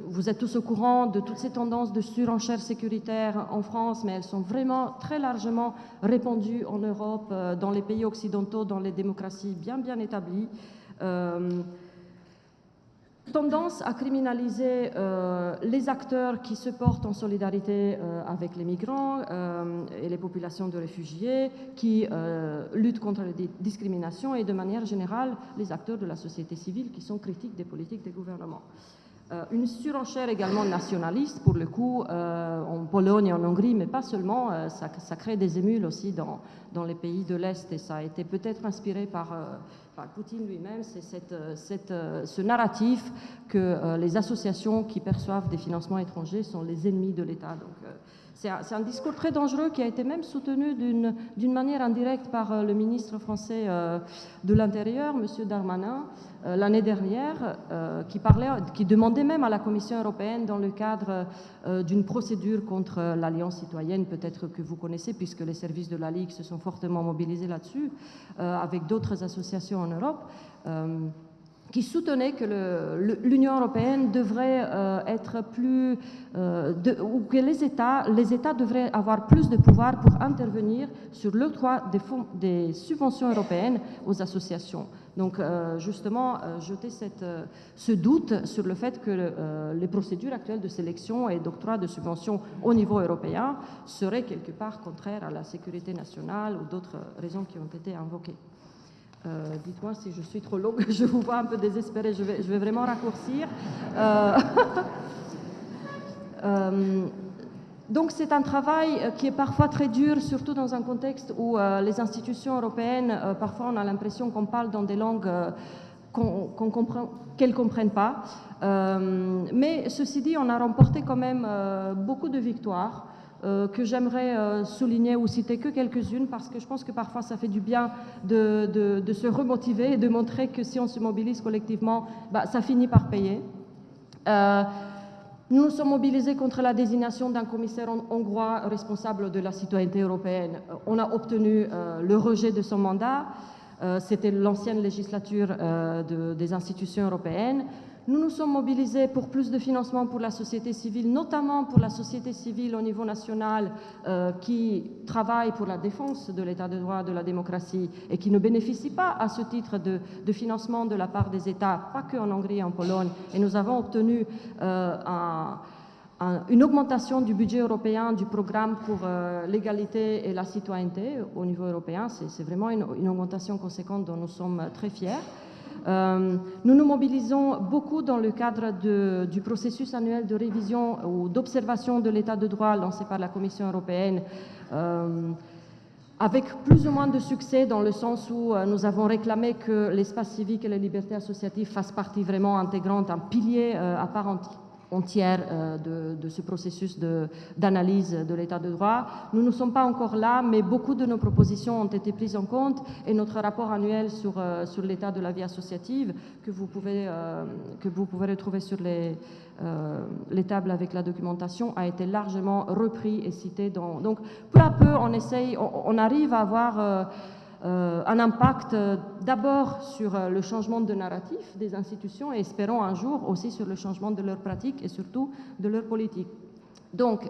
vous êtes tous au courant de toutes ces tendances de surenchère sécuritaire en France, mais elles sont vraiment très largement répandues en Europe, dans les pays occidentaux, dans les démocraties bien établies. Tendance à criminaliser les acteurs qui se portent en solidarité avec les migrants et les populations de réfugiés, qui luttent contre les discriminations et de manière générale les acteurs de la société civile qui sont critiques des politiques des gouvernements. Une surenchère également nationaliste, pour le coup, en Pologne et en Hongrie, mais pas seulement, ça crée des émules aussi dans les pays de l'Est et ça a été peut-être inspiré par Poutine lui-même, c'est ce narratif que les associations qui perçoivent des financements étrangers sont les ennemis de l'État. Donc, c'est un discours très dangereux qui a été même soutenu d'une manière indirecte par le ministre français de l'Intérieur, M. Darmanin, l'année dernière, qui demandait même à la Commission européenne, dans le cadre d'une procédure contre l'Alliance citoyenne, peut-être que vous connaissez, puisque les services de la Ligue se sont fortement mobilisés là-dessus, avec d'autres associations en Europe, qui soutenait que l'Union européenne devrait être plus... ou que les États devraient avoir plus de pouvoir pour intervenir sur l'octroi des subventions européennes aux associations. Donc, justement, jeter ce doute sur le fait que les procédures actuelles de sélection et d'octroi de subventions au niveau européen seraient quelque part contraires à la sécurité nationale ou d'autres raisons qui ont été invoquées. Dites-moi si je suis trop longue, je vous vois un peu désespérée, je vais vraiment raccourcir. Donc c'est un travail qui est parfois très dur, surtout dans un contexte où les institutions européennes, parfois on a l'impression qu'on parle dans des langues qu'elles ne comprennent pas. Mais ceci dit, on a remporté quand même beaucoup de victoires. Que j'aimerais souligner ou citer que quelques-unes parce que je pense que parfois ça fait du bien de se remotiver et de montrer que si on se mobilise collectivement, ça finit par payer. Nous nous sommes mobilisés contre la désignation d'un commissaire hongrois responsable de la citoyenneté européenne. On a obtenu le rejet de son mandat. C'était l'ancienne législature des institutions européennes. Nous nous sommes mobilisés pour plus de financement pour la société civile, notamment pour la société civile au niveau national qui travaille pour la défense de l'état de droit, de la démocratie et qui ne bénéficie pas à ce titre de financement de la part des États, pas qu'en Hongrie et en Pologne. Et nous avons obtenu une augmentation du budget européen du programme pour l'égalité et la citoyenneté au niveau européen. C'est vraiment une augmentation conséquente dont nous sommes très fiers. Nous nous mobilisons beaucoup dans le cadre du processus annuel de révision ou d'observation de l'état de droit lancé par la Commission européenne, avec plus ou moins de succès dans le sens où nous avons réclamé que l'espace civique et les libertés associatives fassent partie vraiment intégrante, un pilier à part entière de ce processus d'analyse de l'état de droit. Nous ne sommes pas encore là, mais beaucoup de nos propositions ont été prises en compte et notre rapport annuel sur l'état de la vie associative que vous pouvez retrouver sur les tables avec la documentation a été largement repris et cité. Donc peu à peu on arrive à avoir un impact d'abord sur le changement de narratif des institutions et espérons un jour aussi sur le changement de leurs pratiques et surtout de leurs politiques. Donc,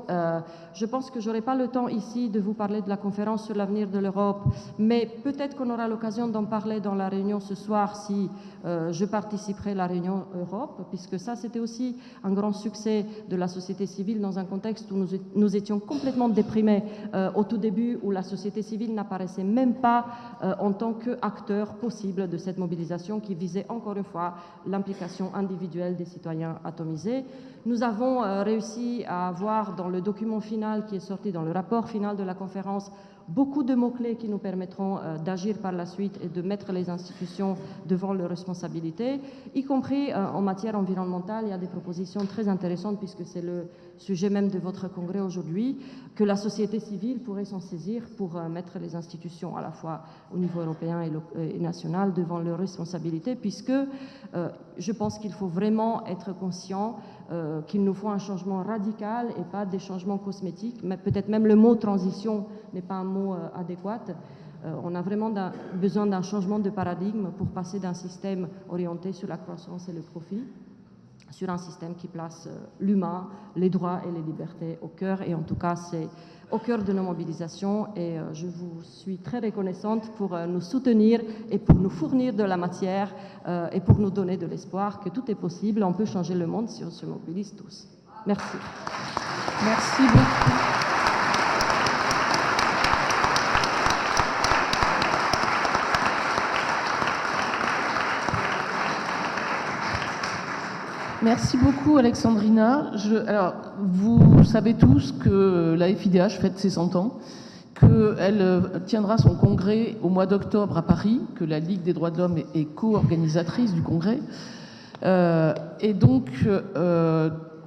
je pense que je n'aurai pas le temps ici de vous parler de la conférence sur l'avenir de l'Europe, mais peut-être qu'on aura l'occasion d'en parler dans la réunion ce soir si je participerai à la réunion Europe, puisque ça, c'était aussi un grand succès de la société civile dans un contexte où nous étions complètement déprimés au tout début, où la société civile n'apparaissait même pas en tant qu'acteur possible de cette mobilisation qui visait encore une fois l'implication individuelle des citoyens atomisés. Nous avons réussi à avoir dans le document final qui est sorti, dans le rapport final de la conférence, beaucoup de mots-clés qui nous permettront d'agir par la suite et de mettre les institutions devant leurs responsabilités, y compris en matière environnementale. Il y a des propositions très intéressantes, puisque c'est le sujet même de votre congrès aujourd'hui, que la société civile pourrait s'en saisir pour mettre les institutions à la fois au niveau européen et national devant leurs responsabilités, puisque je pense qu'il faut vraiment être conscient qu'il nous faut un changement radical et pas des changements cosmétiques. Mais peut-être même le mot transition n'est pas un mot adéquat. On a vraiment besoin d'un changement de paradigme pour passer d'un système orienté sur la croissance et le profit sur un système qui place l'humain, les droits et les libertés au cœur. Et en tout cas, c'est au cœur de nos mobilisations. Et je vous suis très reconnaissante pour nous soutenir et pour nous fournir de la matière et pour nous donner de l'espoir que tout est possible. On peut changer le monde si on se mobilise tous. Merci. Merci beaucoup. Merci beaucoup, Alexandrina. Alors, vous savez tous que la FIDH fête ses 100 ans, qu'elle tiendra son congrès au mois d'octobre à Paris, que la Ligue des droits de l'homme est co-organisatrice du congrès. Et donc,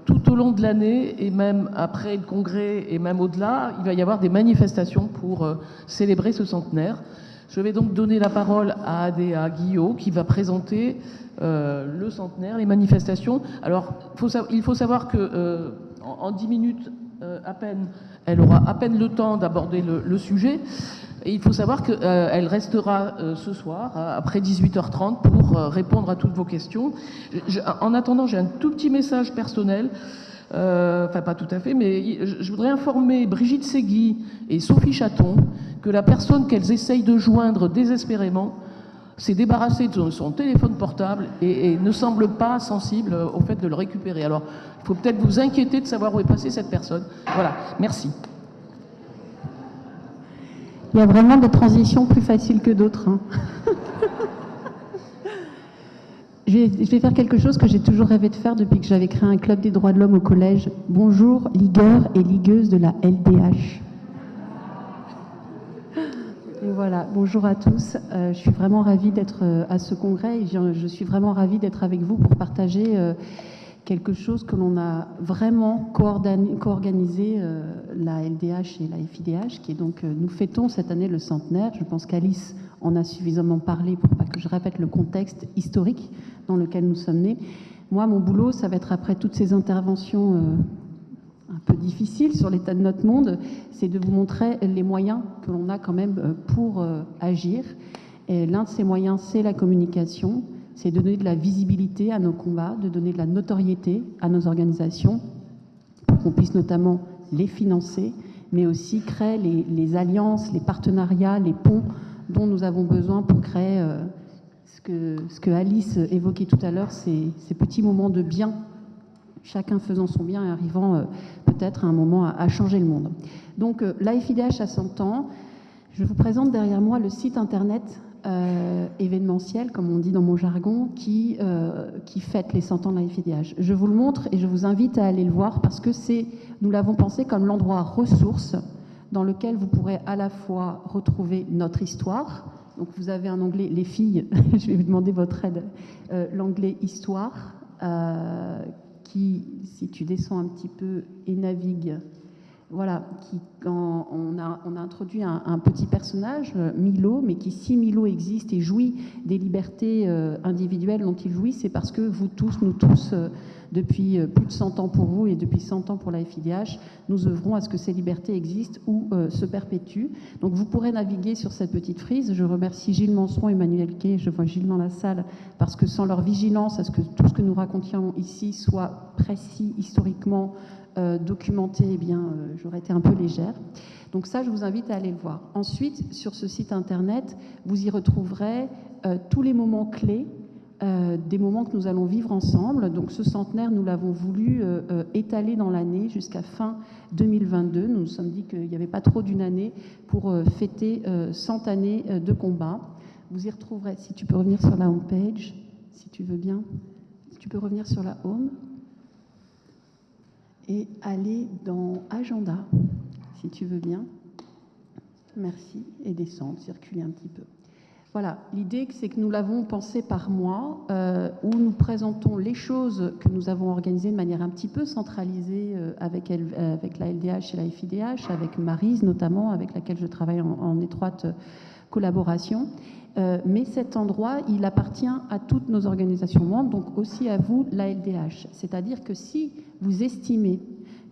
tout au long de l'année, et même après le congrès, et même au-delà, il va y avoir des manifestations pour célébrer ce centenaire. Je vais donc donner la parole à Adéa Guillot, qui va présenter le centenaire, les manifestations. Alors, il faut savoir que en 10 minutes à peine, elle aura à peine le temps d'aborder le sujet. Et il faut savoir qu'elle restera ce soir, après 18h30, pour répondre à toutes vos questions. En attendant, j'ai un tout petit message personnel. Enfin, pas tout à fait, mais je voudrais informer Brigitte Segui et Sophie Chaton que la personne qu'elles essayent de joindre désespérément s'est débarrassée de son téléphone portable et ne semble pas sensible au fait de le récupérer. Alors, il faut peut-être vous inquiéter de savoir où est passée cette personne. Voilà, merci. Il y a vraiment des transitions plus faciles que d'autres. Hein. Je vais faire quelque chose que j'ai toujours rêvé de faire depuis que j'avais créé un club des droits de l'homme au collège. Bonjour, ligueurs et ligueuses de la LDH. Et voilà, bonjour à tous. Je suis vraiment ravie d'être à ce congrès et je suis vraiment ravie d'être avec vous pour partager quelque chose que l'on a vraiment co-organisé, la LDH et la FIDH, qui est donc, nous fêtons cette année le centenaire. Je pense qu'Alice en a suffisamment parlé pour pas que je répète le contexte historique dans lequel nous sommes nés. Moi, mon boulot, ça va être, après toutes ces interventions un peu difficiles sur l'état de notre monde, c'est de vous montrer les moyens que l'on a quand même pour agir. Et l'un de ces moyens, c'est la communication. C'est de donner de la visibilité à nos combats, de donner de la notoriété à nos organisations, pour qu'on puisse notamment les financer, mais aussi créer les alliances, les partenariats, les ponts dont nous avons besoin pour créer ce que Alice évoquait tout à l'heure, ces petits moments de bien, chacun faisant son bien et arrivant peut-être à un moment à changer le monde. Donc la FIDH a 100 ans. Je vous présente derrière moi le site internet événementiel, comme on dit dans mon jargon, qui fête les 100 ans de la FIDH. Je vous le montre et je vous invite à aller le voir parce que nous l'avons pensé comme l'endroit ressource dans lequel vous pourrez à la fois retrouver notre histoire. Donc vous avez un onglet, les filles, je vais vous demander votre aide, l'onglet histoire, qui, si tu descends un petit peu et navigues, voilà, on a introduit un petit personnage, Milo, mais qui, si Milo existe et jouit des libertés individuelles dont il jouit, c'est parce que vous tous, nous tous, depuis plus de 100 ans pour vous et depuis 100 ans pour la FIDH, nous œuvrons à ce que ces libertés existent ou se perpétuent. Donc vous pourrez naviguer sur cette petite frise. Je remercie Gilles Manceron et Emmanuel Quay, je vois Gilles dans la salle, parce que sans leur vigilance à ce que tout ce que nous racontions ici soit précis, historiquement documenté, eh bien, j'aurais été un peu légère. Donc ça, je vous invite à aller le voir. Ensuite, sur ce site internet, vous y retrouverez tous les moments clés, des moments que nous allons vivre ensemble. Donc ce centenaire, nous l'avons voulu étaler dans l'année jusqu'à fin 2022. Nous nous sommes dit qu'il n'y avait pas trop d'une année pour fêter 100 années de combat. Vous y retrouverez, si tu peux revenir sur la home page, si tu veux bien. Si tu peux revenir sur la home. Et aller dans Agenda, si tu veux bien. Merci. Et descendre, circuler un petit peu. Voilà, l'idée, c'est que nous l'avons pensé par mois, où nous présentons les choses que nous avons organisées de manière un petit peu centralisée avec la LDH et la FIDH, avec Maryse notamment, avec laquelle je travaille en étroite collaboration. Mais cet endroit, il appartient à toutes nos organisations membres, donc aussi à vous, la LDH. C'est-à-dire que si vous estimez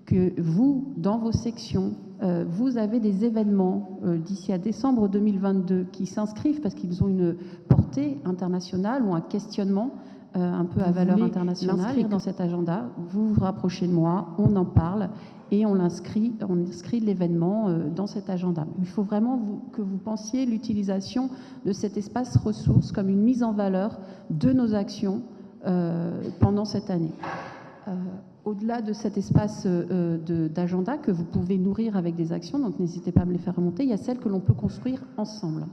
que vous, dans vos sections, vous avez des événements d'ici à décembre 2022 qui s'inscrivent parce qu'ils ont une portée internationale ou un questionnement un peu à valeur internationale dans cet agenda, vous vous rapprochez de moi, on en parle et on inscrit l'événement dans cet agenda. Il faut vraiment que vous pensiez l'utilisation de cet espace ressources comme une mise en valeur de nos actions pendant cette année. Au-delà de cet espace d'agenda que vous pouvez nourrir avec des actions, donc n'hésitez pas à me les faire remonter, il y a celles que l'on peut construire ensemble.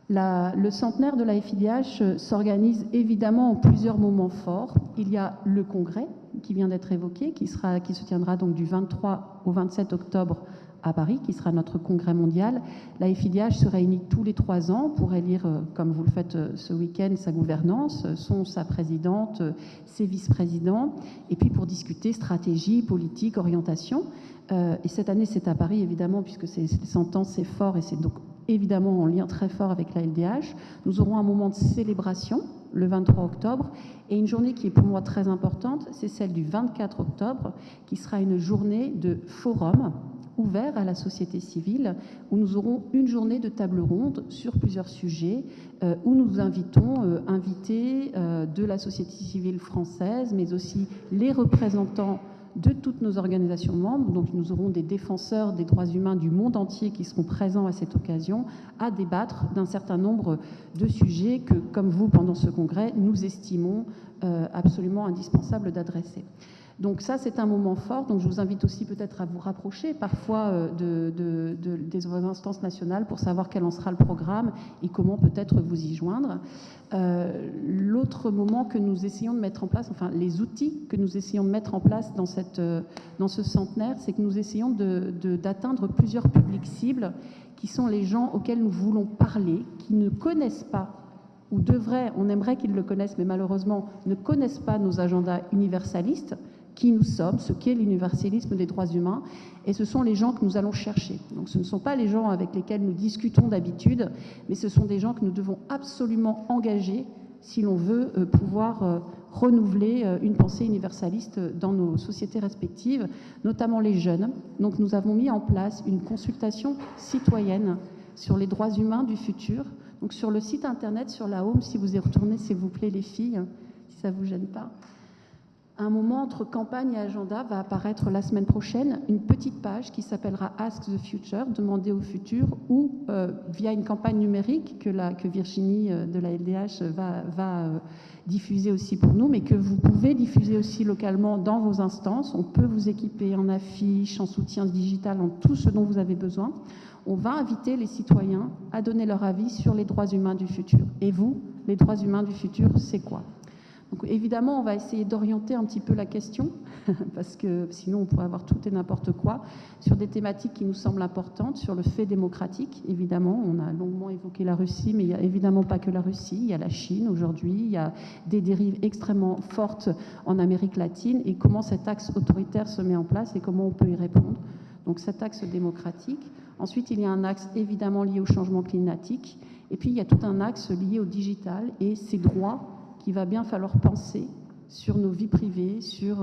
Le centenaire de la FIDH s'organise évidemment en plusieurs moments forts. Il y a le congrès qui vient d'être évoqué, qui se tiendra donc du 23 au 27 octobre à Paris, qui sera notre congrès mondial. La FIDH se réunit tous les 3 ans pour élire, comme vous le faites ce week-end, sa gouvernance, sa présidente, ses vice-présidents, et puis pour discuter stratégie, politique, orientation. Et cette année, c'est à Paris, évidemment, puisque c'est 100 ans, c'est fort, et c'est donc évidemment en lien très fort avec la LDH. Nous aurons un moment de célébration, le 23 octobre, et une journée qui est pour moi très importante, c'est celle du 24 octobre, qui sera une journée de forum, ouvert à la société civile, où nous aurons une journée de table ronde sur plusieurs sujets, où nous invitons invités de la société civile française, mais aussi les représentants de toutes nos organisations membres. Donc nous aurons des défenseurs des droits humains du monde entier qui seront présents à cette occasion, à débattre d'un certain nombre de sujets que, comme vous, pendant ce congrès, nous estimons absolument indispensable d'adresser. Donc ça, c'est un moment fort. Donc je vous invite aussi peut-être à vous rapprocher parfois des instances nationales pour savoir quel en sera le programme et comment peut-être vous y joindre. L'autre moment que nous essayons de mettre en place, enfin les outils que nous essayons de mettre en place dans ce centenaire, c'est que nous essayons d'atteindre plusieurs publics cibles qui sont les gens auxquels nous voulons parler, qui ne connaissent pas ou devraient, on aimerait qu'ils le connaissent, mais malheureusement ne connaissent pas nos agendas universalistes, qui nous sommes, ce qu'est l'universalisme des droits humains, et ce sont les gens que nous allons chercher. Donc ce ne sont pas les gens avec lesquels nous discutons d'habitude, mais ce sont des gens que nous devons absolument engager si l'on veut pouvoir renouveler une pensée universaliste dans nos sociétés respectives, notamment les jeunes. Donc nous avons mis en place une consultation citoyenne sur les droits humains du futur. Donc sur le site internet, sur la home, si vous y retournez, s'il vous plaît les filles, si ça ne vous gêne pas. Un moment entre campagne et agenda va apparaître la semaine prochaine, une petite page qui s'appellera Ask the Future, demander au futur, ou via une campagne numérique que Virginie de la LDH va diffuser aussi pour nous, mais que vous pouvez diffuser aussi localement dans vos instances. On peut vous équiper en affiches, en soutien digital, en tout ce dont vous avez besoin. On va inviter les citoyens à donner leur avis sur les droits humains du futur. Et vous, les droits humains du futur, c'est quoi ? Donc évidemment, on va essayer d'orienter un petit peu la question, parce que sinon on pourrait avoir tout et n'importe quoi, sur des thématiques qui nous semblent importantes, sur le fait démocratique, évidemment. On a longuement évoqué la Russie, mais il n'y a évidemment pas que la Russie. Il y a la Chine aujourd'hui, il y a des dérives extrêmement fortes en Amérique latine, et comment cet axe autoritaire se met en place et comment on peut y répondre. Donc cet axe démocratique. Ensuite, il y a un axe évidemment lié au changement climatique, et puis il y a tout un axe lié au digital et ses droits qu'il va bien falloir penser sur nos vies privées, sur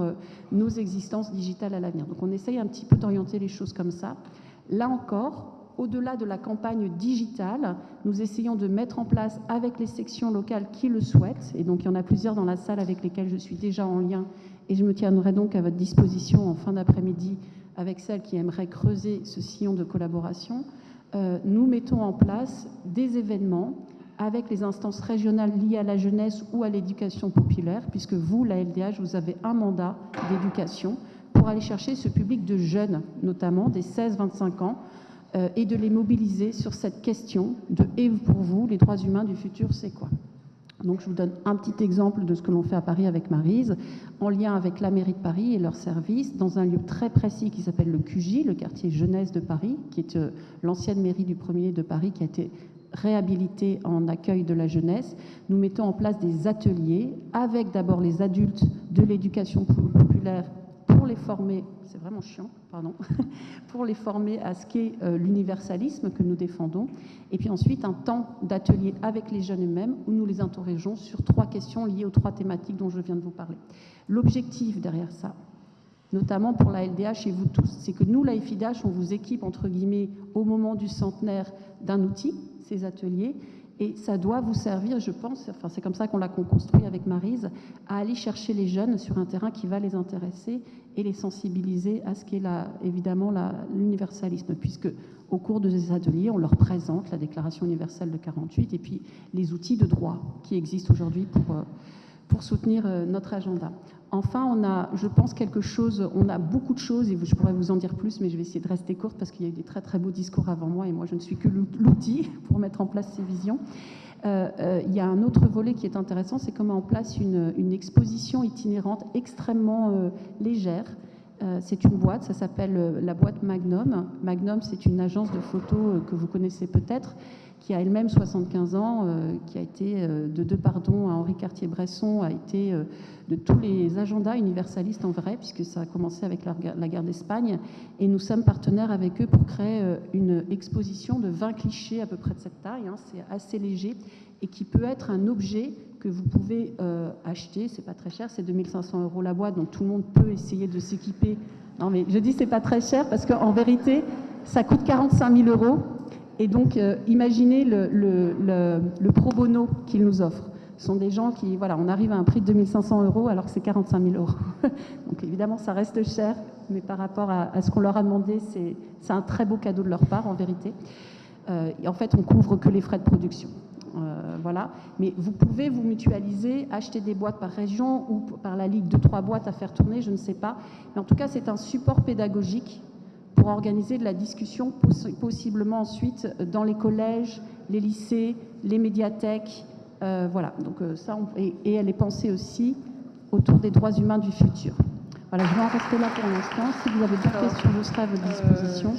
nos existences digitales à l'avenir. Donc on essaye un petit peu d'orienter les choses comme ça. Là encore, au-delà de la campagne digitale, nous essayons de mettre en place avec les sections locales qui le souhaitent, et donc il y en a plusieurs dans la salle avec lesquelles je suis déjà en lien, et je me tiendrai donc à votre disposition en fin d'après-midi avec celles qui aimeraient creuser ce sillon de collaboration. Nous mettons en place des événements avec les instances régionales liées à la jeunesse ou à l'éducation populaire, puisque vous, la LDH, vous avez un mandat d'éducation pour aller chercher ce public de jeunes, notamment des 16-25 ans, et de les mobiliser sur cette question de « et pour vous, les droits humains du futur, c'est quoi ?» Donc je vous donne un petit exemple de ce que l'on fait à Paris avec Maryse, en lien avec la mairie de Paris et leurs services, dans un lieu très précis qui s'appelle le QJ, le quartier jeunesse de Paris, qui est l'ancienne mairie du 1er de Paris, qui a été réhabilitée en accueil de la jeunesse. Nous mettons en place des ateliers avec d'abord les adultes de l'éducation populaire pour les former, c'est vraiment chiant, pardon, pour les former à ce qu'est l'universalisme que nous défendons, et puis ensuite un temps d'atelier avec les jeunes eux-mêmes où nous les interrogeons sur 3 questions liées aux 3 thématiques dont je viens de vous parler. L'objectif derrière ça, notamment pour la LDH et vous tous, c'est que nous, la FIDH, on vous équipe, entre guillemets, au moment du centenaire d'un outil, ces ateliers, et ça doit vous servir, je pense, enfin c'est comme ça qu'on l'a construit avec Maryse, à aller chercher les jeunes sur un terrain qui va les intéresser et les sensibiliser à ce qu'est évidemment l'universalisme, puisque au cours de ces ateliers, on leur présente la Déclaration universelle de 48 et puis les outils de droit qui existent aujourd'hui pour soutenir notre agenda. Enfin, on a, je pense, on a beaucoup de choses, et je pourrais vous en dire plus, mais je vais essayer de rester courte parce qu'il y a eu des très très beaux discours avant moi, et moi je ne suis que l'outil pour mettre en place ces visions. Il y a un autre volet qui est intéressant, c'est qu'on met en place une exposition itinérante extrêmement légère. C'est une boîte, ça s'appelle la boîte Magnum. Magnum, c'est une agence de photos que vous connaissez peut-être, qui a elle-même 75 ans, qui a été de deux pardons à Henri Cartier-Bresson, a été de tous les agendas universalistes en vrai, puisque ça a commencé avec la guerre d'Espagne, et nous sommes partenaires avec eux pour créer une exposition de 20 clichés à peu près de cette taille, hein, c'est assez léger, et qui peut être un objet que vous pouvez acheter, c'est pas très cher, c'est 2500 € la boîte, donc tout le monde peut essayer de s'équiper. Non mais je dis c'est pas très cher, parce qu'en vérité, ça coûte 45 000 €. Et donc, imaginez le pro bono qu'ils nous offrent. Ce sont des gens qui, voilà, on arrive à un prix de 2500 € alors que c'est 45 000 €. Donc évidemment, ça reste cher, mais par rapport à ce qu'on leur a demandé, c'est un très beau cadeau de leur part, en vérité. Et en fait, on couvre que les frais de production. Voilà. Mais vous pouvez vous mutualiser, acheter des boîtes par région ou par la Ligue 2-3 boîtes à faire tourner, je ne sais pas. Mais en tout cas, c'est un support pédagogique pour organiser de la discussion, possiblement ensuite dans les collèges, les lycées, les médiathèques. Voilà, donc ça, et elle est pensée aussi autour des droits humains du futur. Voilà, je vais en rester là pour l'instant. Si vous avez d'autres questions, je serai à votre disposition.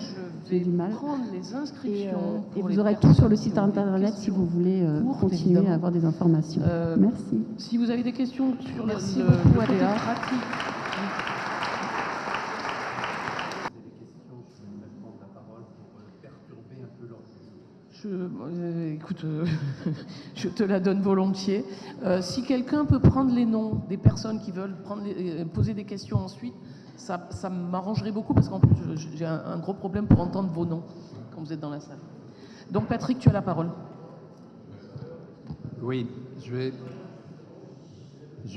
J'ai du mal. Prendre les inscriptions et vous aurez tout sur le site internet si vous voulez continuer à avoir des informations. Merci. Si vous avez des questions sur le côté pratique. Écoute, je te la donne volontiers. Si quelqu'un peut prendre les noms des personnes qui veulent poser des questions ensuite, ça m'arrangerait beaucoup parce qu'en plus, j'ai un gros problème pour entendre vos noms quand vous êtes dans la salle. Donc Patrick, tu as la parole. Oui, je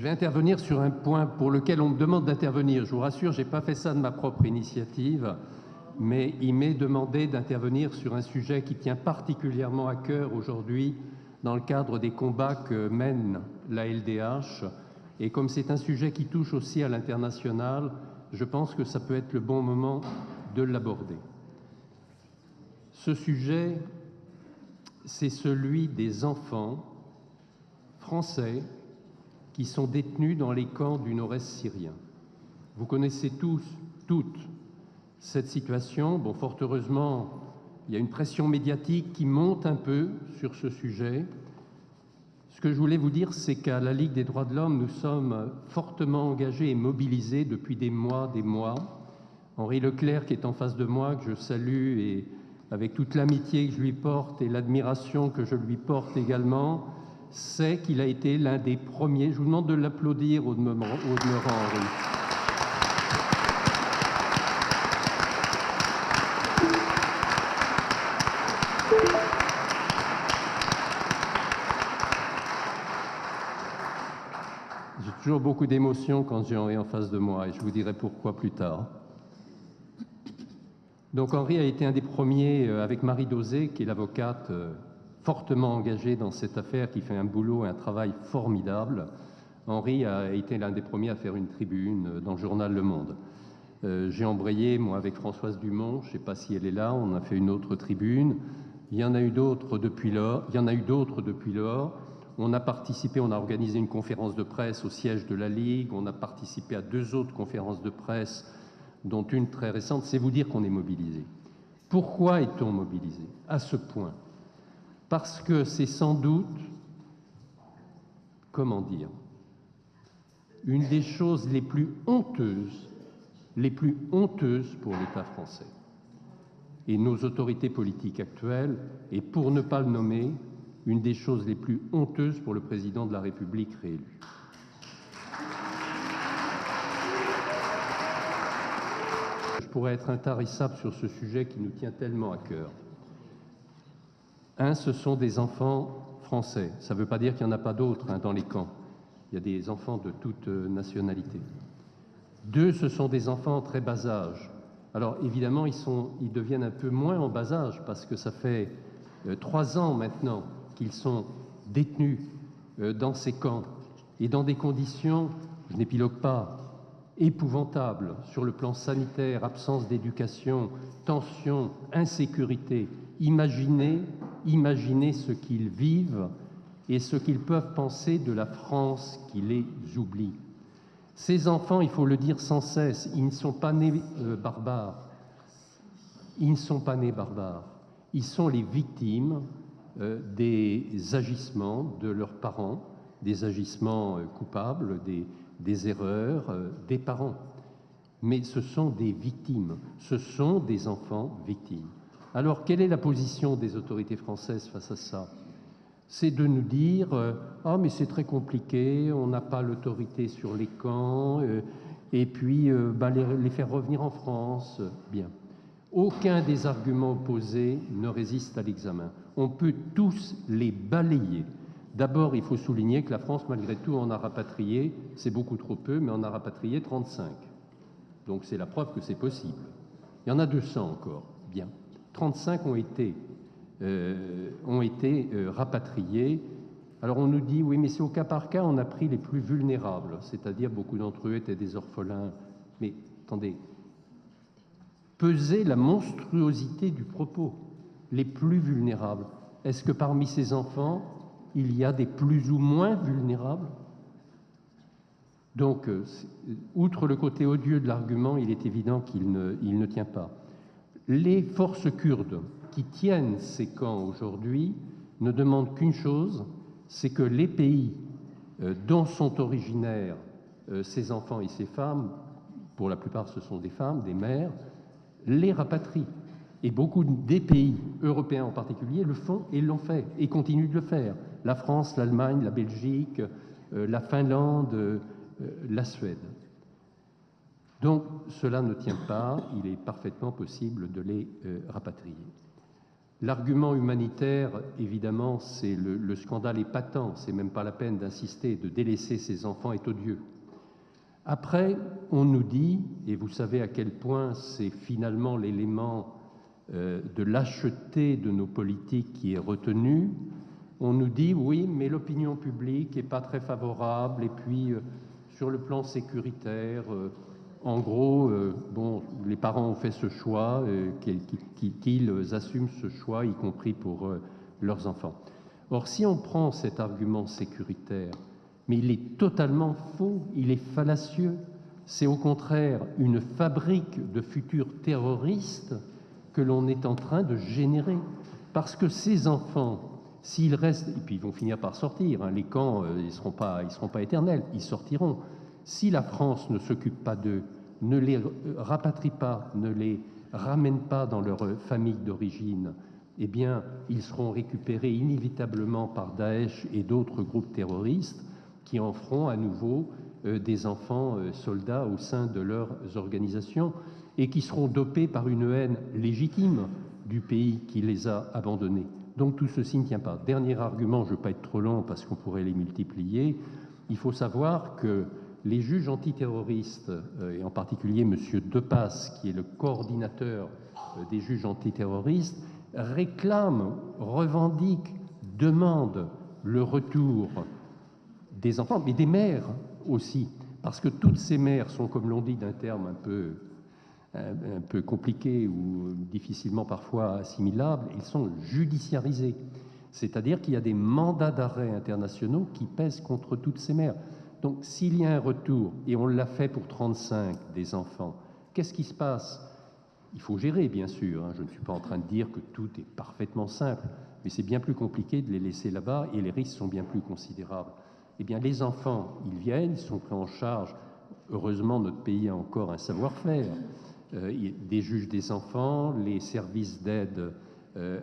vais intervenir sur un point pour lequel on me demande d'intervenir. Je vous rassure, je n'ai pas fait ça de ma propre initiative. Mais il m'est demandé d'intervenir sur un sujet qui tient particulièrement à cœur aujourd'hui dans le cadre des combats que mène la LDH. Et comme c'est un sujet qui touche aussi à l'international, je pense que ça peut être le bon moment de l'aborder. Ce sujet, c'est celui des enfants français qui sont détenus dans les camps du nord-est syrien. Vous connaissez tous, toutes, cette situation. Bon, fort heureusement, il y a une pression médiatique qui monte un peu sur ce sujet. Ce que je voulais vous dire, c'est qu'à la Ligue des droits de l'homme, nous sommes fortement engagés et mobilisés depuis des mois. Henri Leclerc, qui est en face de moi, que je salue, et avec toute l'amitié que je lui porte et l'admiration que je lui porte également, sait qu'il a été l'un des premiers. Je vous demande de l'applaudir au demeurant, Henri. J'ai toujours beaucoup d'émotions quand j'ai Henri en face de moi, et je vous dirai pourquoi plus tard. Donc Henri a été un des premiers, avec Marie Dosé, qui est l'avocate fortement engagée dans cette affaire, qui fait un boulot et un travail formidable. Henri a été l'un des premiers à faire une tribune dans le journal Le Monde. J'ai embrayé, moi, avec Françoise Dumont, je ne sais pas si elle est là, on a fait une autre tribune. Il y en a eu d'autres depuis lors. On a participé, on a organisé une conférence de presse au siège de la Ligue, on a participé à 2 autres conférences de presse, dont une très récente. C'est vous dire qu'on est mobilisé. Pourquoi est-on mobilisé à ce point? Parce que c'est sans doute, comment dire, une des choses les plus honteuses pour l'État français. Et nos autorités politiques actuelles, et pour ne pas le nommer, une des choses les plus honteuses pour le président de la République réélu. Je pourrais être intarissable sur ce sujet qui nous tient tellement à cœur. Un, ce sont des enfants français. Ça ne veut pas dire qu'il n'y en a pas d'autres dans les camps. Il y a des enfants de toute nationalité. 2, ce sont des enfants en très bas âge. Alors évidemment, ils deviennent un peu moins en bas âge parce que ça fait 3 ans maintenant qu'ils sont détenus dans ces camps et dans des conditions, je n'épilogue pas, épouvantables sur le plan sanitaire, absence d'éducation, tension, insécurité. Imaginez ce qu'ils vivent et ce qu'ils peuvent penser de la France qui les oublie. Ces enfants, il faut le dire sans cesse, ils ne sont pas nés barbares. Ils ne sont pas nés barbares. Ils sont les victimes des agissements de leurs parents, des agissements coupables, des erreurs des parents. Mais ce sont des victimes, ce sont des enfants victimes. Alors, quelle est la position des autorités françaises face à ça? C'est de nous dire « Ah, mais c'est très compliqué, on n'a pas l'autorité sur les camps, et puis les faire revenir en France. » Bien. Aucun des arguments opposés ne résiste à l'examen. On peut tous les balayer. D'abord, il faut souligner que la France, malgré tout, en a rapatrié, c'est beaucoup trop peu, mais en a rapatrié 35. Donc c'est la preuve que c'est possible. Il y en a 200 encore. Bien. 35 ont été rapatriés. Alors on nous dit, oui, mais c'est au cas par cas, on a pris les plus vulnérables, c'est-à-dire beaucoup d'entre eux étaient des orphelins. Mais attendez, pesez la monstruosité du propos, les plus vulnérables. Est-ce que parmi ces enfants, il y a des plus ou moins vulnérables? Donc, outre le côté odieux de l'argument, il est évident qu'il ne tient pas. Les forces kurdes qui tiennent ces camps aujourd'hui ne demandent qu'une chose, c'est que les pays dont sont originaires ces enfants et ces femmes, pour la plupart ce sont des femmes, des mères, les rapatrient. Et beaucoup des pays européens en particulier le font et l'ont fait et continuent de le faire. La France, l'Allemagne, la Belgique, la Finlande, la Suède. Donc cela ne tient pas, il est parfaitement possible de les rapatrier. L'argument humanitaire, évidemment, c'est le scandale est patent, c'est même pas la peine d'insister, de délaisser ces enfants est odieux. Après, on nous dit, et vous savez à quel point c'est finalement l'élément de lâcheté de nos politiques qui est retenu, on nous dit, oui, mais l'opinion publique n'est pas très favorable, et puis sur le plan sécuritaire, en gros, bon, les parents ont fait ce choix, qu'ils assument ce choix, y compris pour leurs enfants. Or, si on prend cet argument sécuritaire, mais il est totalement faux, il est fallacieux. C'est au contraire une fabrique de futurs terroristes que l'on est en train de générer. Parce que ces enfants, s'ils restent, et puis ils vont finir par sortir, hein, les camps, ils ne seront pas éternels, ils sortiront. Si la France ne s'occupe pas d'eux, ne les rapatrie pas, ne les ramène pas dans leur famille d'origine, eh bien, ils seront récupérés inévitablement par Daesh et d'autres groupes terroristes qui en feront à nouveau des enfants soldats au sein de leurs organisations et qui seront dopés par une haine légitime du pays qui les a abandonnés. Donc tout ceci ne tient pas. Dernier argument, je ne veux pas être trop long parce qu'on pourrait les multiplier, il faut savoir que les juges antiterroristes, et en particulier M. Depasse, qui est le coordinateur des juges antiterroristes, réclament, revendiquent, demandent le retour des enfants, mais des mères aussi, parce que toutes ces mères sont, comme l'on dit d'un terme un peu compliqué ou difficilement parfois assimilable, elles sont judiciarisées. C'est-à-dire qu'il y a des mandats d'arrêt internationaux qui pèsent contre toutes ces mères. Donc s'il y a un retour, et on l'a fait pour 35 des enfants, qu'est-ce qui se passe? Il faut gérer, bien sûr, hein. Je ne suis pas en train de dire que tout est parfaitement simple, mais c'est bien plus compliqué de les laisser là-bas et les risques sont bien plus considérables. Eh bien, les enfants, ils viennent, ils sont pris en charge. Heureusement, notre pays a encore un savoir-faire. Des juges des enfants, les services d'aide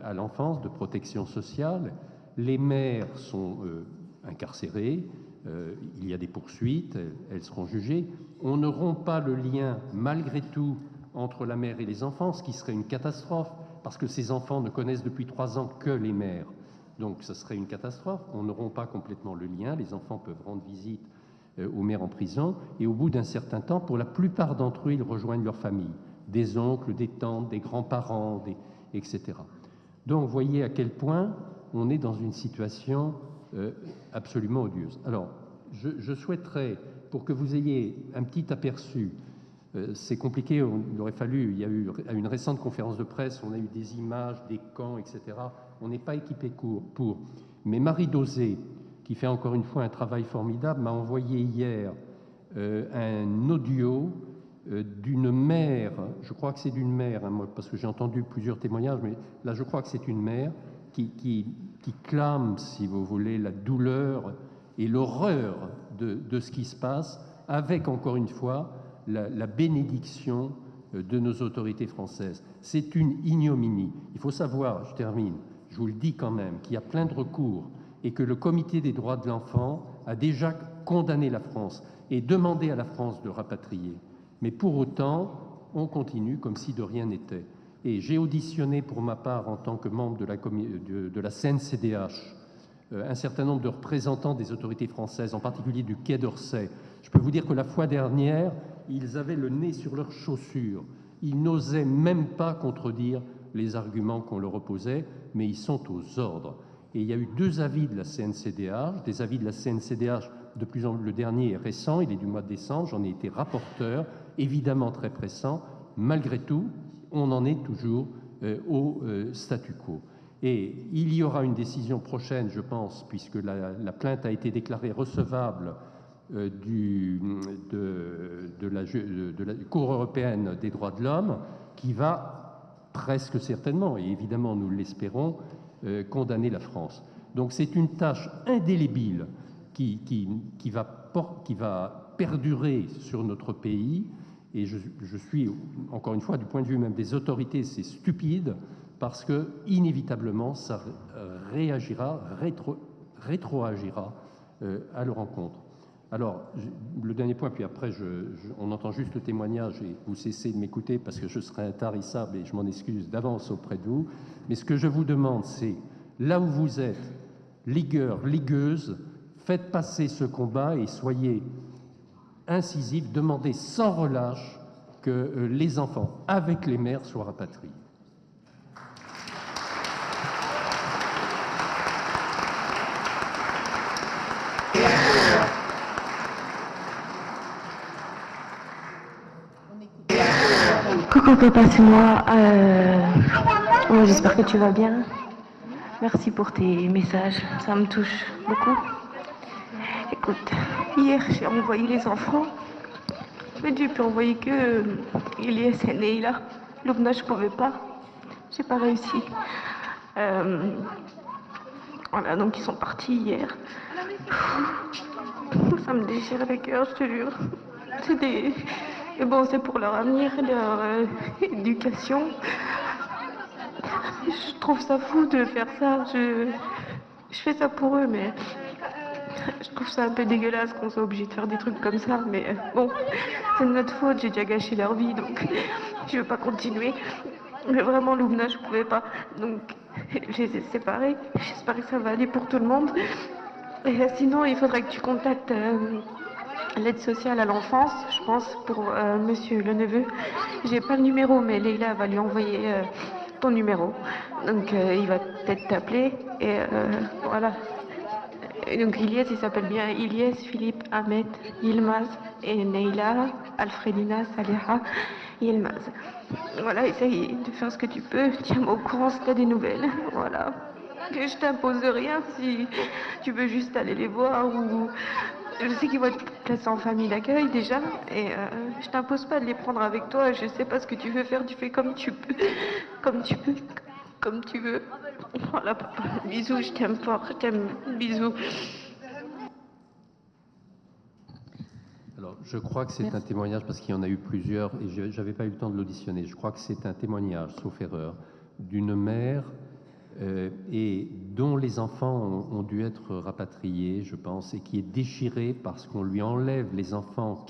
à l'enfance, de protection sociale. Les mères sont incarcérées, il y a des poursuites, elles seront jugées. On ne rompt pas le lien, malgré tout, entre la mère et les enfants, ce qui serait une catastrophe, parce que ces enfants ne connaissent depuis 3 ans que les mères. Donc, ce serait une catastrophe. On ne rompt pas complètement le lien. Les enfants peuvent rendre visite aux mères en prison, et au bout d'un certain temps, pour la plupart d'entre eux, ils rejoignent leur famille, des oncles, des tantes, des grands-parents, etc. Donc, vous voyez à quel point on est dans une situation absolument odieuse. Alors, je souhaiterais, pour que vous ayez un petit aperçu, c'est compliqué, il aurait fallu, il y a eu à une récente conférence de presse, on a eu des images, des camps, etc. On n'est pas équipé pour. Mais Marie Dosé, qui fait encore une fois un travail formidable, m'a envoyé hier un audio d'une mère, je crois que c'est d'une mère, hein, moi, parce que j'ai entendu plusieurs témoignages, mais là je crois que c'est une mère qui clame, si vous voulez, la douleur et l'horreur de ce qui se passe, avec encore une fois la bénédiction de nos autorités françaises. C'est une ignominie. Il faut savoir, je termine, je vous le dis quand même, qu'il y a plein de recours et que le Comité des droits de l'enfant a déjà condamné la France et demandé à la France de rapatrier. Mais pour autant, on continue comme si de rien n'était. Et j'ai auditionné pour ma part, en tant que membre de la CNCDH, un certain nombre de représentants des autorités françaises, en particulier du Quai d'Orsay. Je peux vous dire que la fois dernière, ils avaient le nez sur leurs chaussures. Ils n'osaient même pas contredire les arguments qu'on leur opposait, mais ils sont aux ordres. Et il y a eu 2 avis de la CNCDH, des avis de la CNCDH, le dernier est récent, il est du mois de décembre, j'en ai été rapporteur, évidemment très pressant. Malgré tout, on en est toujours au statu quo. Et il y aura une décision prochaine, je pense, puisque la plainte a été déclarée recevable de la Cour européenne des droits de l'homme, qui va presque certainement, et évidemment nous l'espérons, condamner la France. Donc c'est une tâche indélébile qui va perdurer sur notre pays, et je suis, encore une fois, du point de vue même des autorités, c'est stupide, parce que inévitablement ça rétroagira à leur encontre. Alors, le dernier point, puis après on entend juste le témoignage et vous cessez de m'écouter parce que je serai intarissable et je m'en excuse d'avance auprès de vous. Mais ce que je vous demande, c'est, là où vous êtes, ligueurs, ligueuses, faites passer ce combat et soyez incisifs, demandez sans relâche que les enfants, avec les mères, soient rapatriés. Coucou papa, c'est moi. J'espère que tu vas bien. Merci pour tes messages, ça me touche beaucoup. Écoute, hier j'ai envoyé les enfants, mais j'ai pu envoyer que Ilyes et Neila. Loubna, je pouvais pas, j'ai pas réussi. Voilà, donc ils sont partis hier. Ça me déchire le cœur, je te jure. Et bon, c'est pour leur avenir, leur éducation. Je trouve ça fou de faire ça. Je fais ça pour eux, mais je trouve ça un peu dégueulasse qu'on soit obligé de faire des trucs comme ça. Mais bon, c'est de notre faute, j'ai déjà gâché leur vie, donc je veux pas continuer. Mais vraiment, Loubna, je pouvais pas. Donc, je les ai séparés. J'espère que ça va aller pour tout le monde. Et sinon, il faudrait que tu contactes l'aide sociale à l'enfance, je pense, pour monsieur le neveu. J'ai pas le numéro, mais Leïla va lui envoyer ton numéro. Donc il va peut-être t'appeler. Et voilà. Et donc Ilyes, il s'appelle bien Ilyes, Philippe, Ahmed, Yilmaz et Neila, Alfredina, Saliha, Yilmaz. Voilà, essaye de faire ce que tu peux. Tiens-moi au courant si t'as des nouvelles. Voilà. que je t'impose rien si tu veux juste aller les voir ou... Je sais qu'ils vont être placés en famille d'accueil déjà et je t'impose pas de les prendre avec toi. Je sais pas ce que tu veux faire, tu fais comme tu peux, comme tu peux, comme tu veux. Voilà, papa. Bisous, je t'aime fort, je t'aime. Bisous. Alors, je crois que c'est un témoignage, parce qu'il y en a eu plusieurs, et je n'avais pas eu le temps de l'auditionner. Je crois que c'est un témoignage, sauf erreur, d'une mère et dont les enfants ont dû être rapatriés, je pense, et qui est déchirée parce qu'on lui enlève les enfants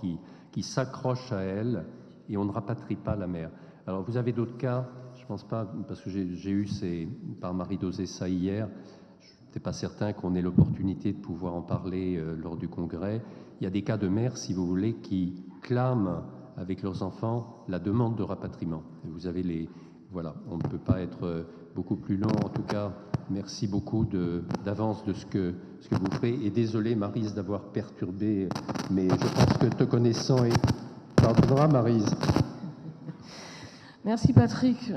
qui s'accrochent à elle, et on ne rapatrie pas la mère. Alors, vous avez d'autres cas? Je ne pense pas, parce que j'ai eu par Marie Dosé ça hier. Je n'étais pas certain qu'on ait l'opportunité de pouvoir en parler lors du congrès. Il y a des cas de mères, si vous voulez, qui clament avec leurs enfants la demande de rapatriement. Et vous avez voilà, on ne peut pas être beaucoup plus long. En tout cas, merci beaucoup d'avance de ce que vous faites. Et désolé, Maryse, d'avoir perturbé, mais je pense que te connaissant, et pardonnera, Maryse. Merci, Patrick.